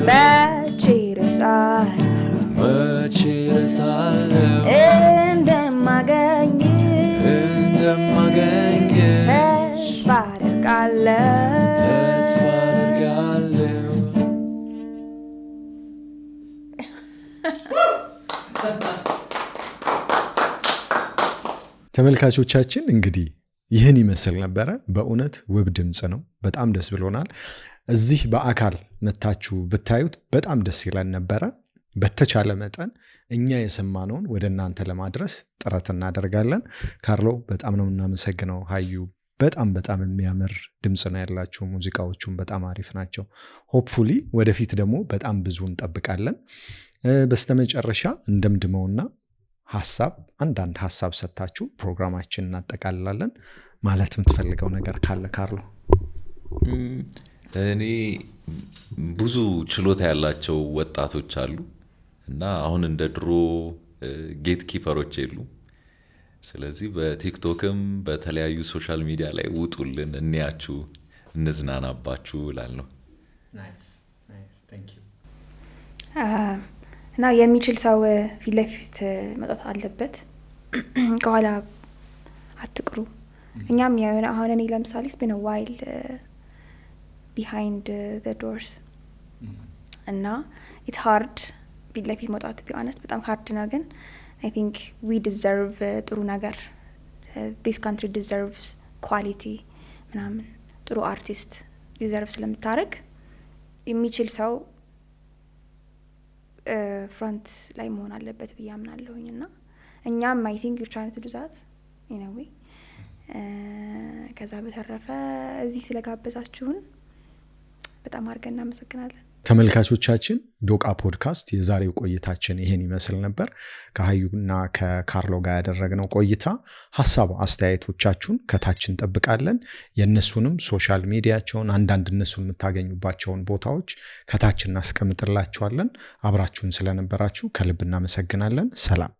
መቼ ረሳለሁ እንደማገኝ ተስፋ አድርጋለሁ ተመልካቾቻችን እንግዲህ ይህን ይመስል ነበረ። በእውነት ውብ ድምፅ ነው። በጣም ደስ ብሎናል። እዚህ በአካል መታችሁ ብታዩት በጣም ደስ ይለን ነበረ። በተቻለ መጠን እኛ የሰማነውን ወደ እናንተ ለማድረስ ጥረት እናደርጋለን። ካርሎ በጣም ነው እናመሰግነው። ሀዩ በጣም የሚያምር ድምፅ ነው ያላችሁ። ሙዚቃዎቹም በጣም አሪፍ ናቸው። ሆፕፉሊ ወደፊት ደግሞ በጣም ብዙ እንጠብቃለን። በስተመጨረሻ እንደምድመውና አንዳንድ ሀሳብ ሰጥታችሁ ፕሮግራማችን እናጠቃልላለን። ማለት የምትፈልገው ነገር ካለ ካርሎ? እኔ ብዙ ችሎታ ያላቸው ወጣቶች አሉ እና አሁን እንደ ድሮ ጌት ኪፐሮች የሉ። ስለዚህ በቲክቶክም በተለያዩ ሶሻል ሚዲያ ላይ ውጡልን፣ እንያችሁ፣ እንዝናናባችሁ እላለሁ። እና የሚችል ሰው ፊት ለፊት መጣት አለበት። ከኋላ አትቅሩ። እኛም አሁን እኔ ለምሳሌ ስፔን ዋይል ቢሃይንድ ዘ ዶርስ እና ኢትስ ሃርድ ፊት ለፊት መውጣት ቢሆነስ በጣም ሃርድ ነው። ግን አይ ቲንክ ዊ ዲዘርቭ ጥሩ ነገር። ዲስ ካንትሪ ዲዘርቭስ ኳሊቲ ምናምን ጥሩ አርቲስት ዲዘርቭ ስለምታደርግ የሚችል ሰው ፍሮንት ላይ መሆን አለበት ብዬ አምናለሁኝ። እና እኛም አይ ቲንክ ዩር ትራይንግ ቱ ዱ ዛት ኢን አ ዌይ። ከዛ በተረፈ እዚህ ስለጋበዛችሁን በጣም አድርገን እናመሰግናለን። ተመልካቾቻችን ዶቃ ፖድካስት የዛሬው ቆይታችን ይሄን ይመስል ነበር። ከሀዩና ከካርሎ ጋር ያደረግነው ቆይታ ሀሳብ አስተያየቶቻችሁን ከታች እንጠብቃለን። የእነሱንም ሶሻል ሚዲያቸውን አንዳንድ እነሱን የምታገኙባቸውን ቦታዎች ከታች እናስቀምጥላችኋለን። አብራችሁን ስለነበራችሁ ከልብ እናመሰግናለን። ሰላም።